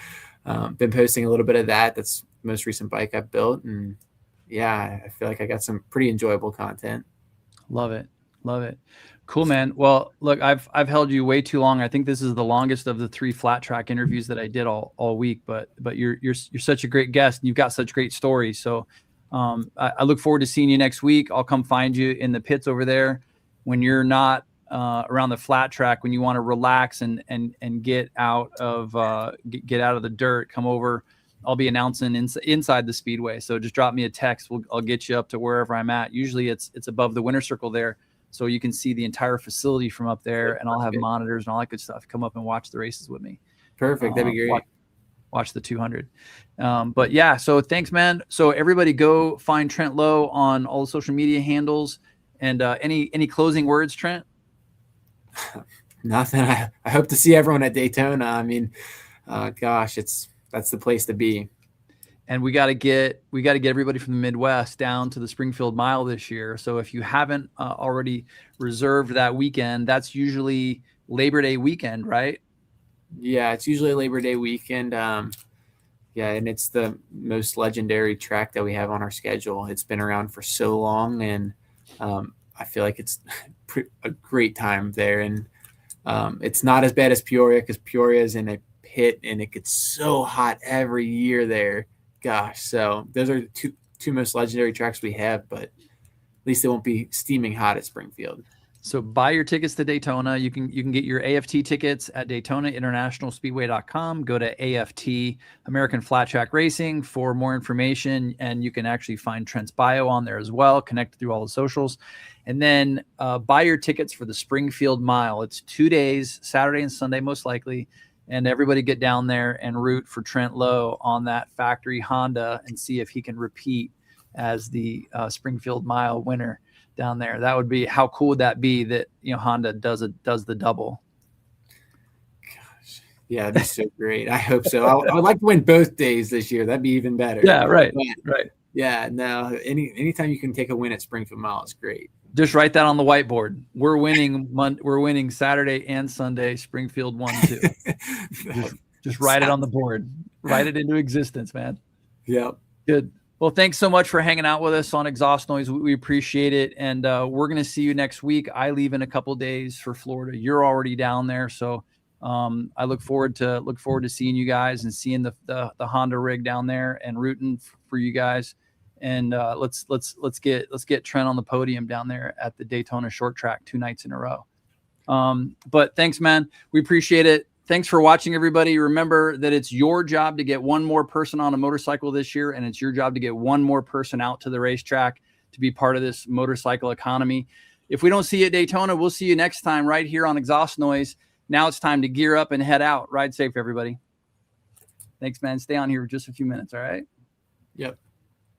been posting a little bit of that. That's the most recent bike I've built, and yeah, I feel like I got some pretty enjoyable content. Love it. Love it. Cool, man. Well, look, I've held you way too long. I think this is the longest of the 3 flat track interviews that I did all week, but you're such a great guest and you've got such great stories. So I look forward to seeing you next week. I'll come find you in the pits over there when you're not around the flat track, when you want to relax and get out of the dirt. Come over. I'll be announcing inside the speedway. So just drop me a text. I'll get you up to wherever I'm at. Usually it's above the winter circle there, so you can see the entire facility from up there, and I'll have monitors and all that good stuff. Come up and watch the races with me. Perfect. That'd be great. Watch the 200. But yeah, so thanks, man. So everybody go find Trent Lowe on all the social media handles. And any closing words, Trent? Nothing. I hope to see everyone at Daytona. I mean, gosh, that's the place to be. And we got to get everybody from the Midwest down to the Springfield Mile this year. So if you haven't already reserved that weekend, that's usually Labor Day weekend, right? Yeah, it's usually Labor Day weekend. Yeah, and it's the most legendary track that we have on our schedule. It's been around for so long, and I feel like it's a great time there. And it's not as bad as Peoria, because Peoria is in a pit and it gets so hot every year there. Gosh, so those are two most legendary tracks we have, but at least it won't be steaming hot at Springfield. So buy your tickets to Daytona. You can get your AFT tickets at DaytonaInternationalSpeedway.com. Go to AFT, American Flat Track Racing, for more information, and you can actually find Trent's bio on there as well. Connect through all the socials, and then buy your tickets for the Springfield Mile. It's 2 days, Saturday and Sunday most likely. And everybody get down there and root for Trent Lowe on that factory Honda and see if he can repeat as the Springfield Mile winner down there. That would be, how cool would that be that, Honda does the double? Gosh, yeah, that'd be so great. I hope so. I would like to win both days this year. That'd be even better. Yeah, right, right. Yeah, no, anytime you can take a win at Springfield Mile is great. Just write that on the whiteboard. We're winning Saturday and Sunday. Springfield 1-2. just write it on the board. Write it into existence, man. Yep. Good. Well, thanks so much for hanging out with us on Exhaust Noise. We appreciate it, and we're going to see you next week. I leave in a couple days for Florida. You're already down there, so I look forward to seeing you guys and seeing the Honda rig down there and rooting for you guys. And let's get Trent on the podium down there at the Daytona Short Track 2 nights in a row. But thanks, man. We appreciate it. Thanks for watching, everybody. Remember that it's your job to get one more person on a motorcycle this year, and it's your job to get one more person out to the racetrack to be part of this motorcycle economy. If we don't see you at Daytona, we'll see you next time right here on Exhaust Noise. Now it's time to gear up and head out. Ride safe, everybody. Thanks, man. Stay on here for just a few minutes, all right? Yep.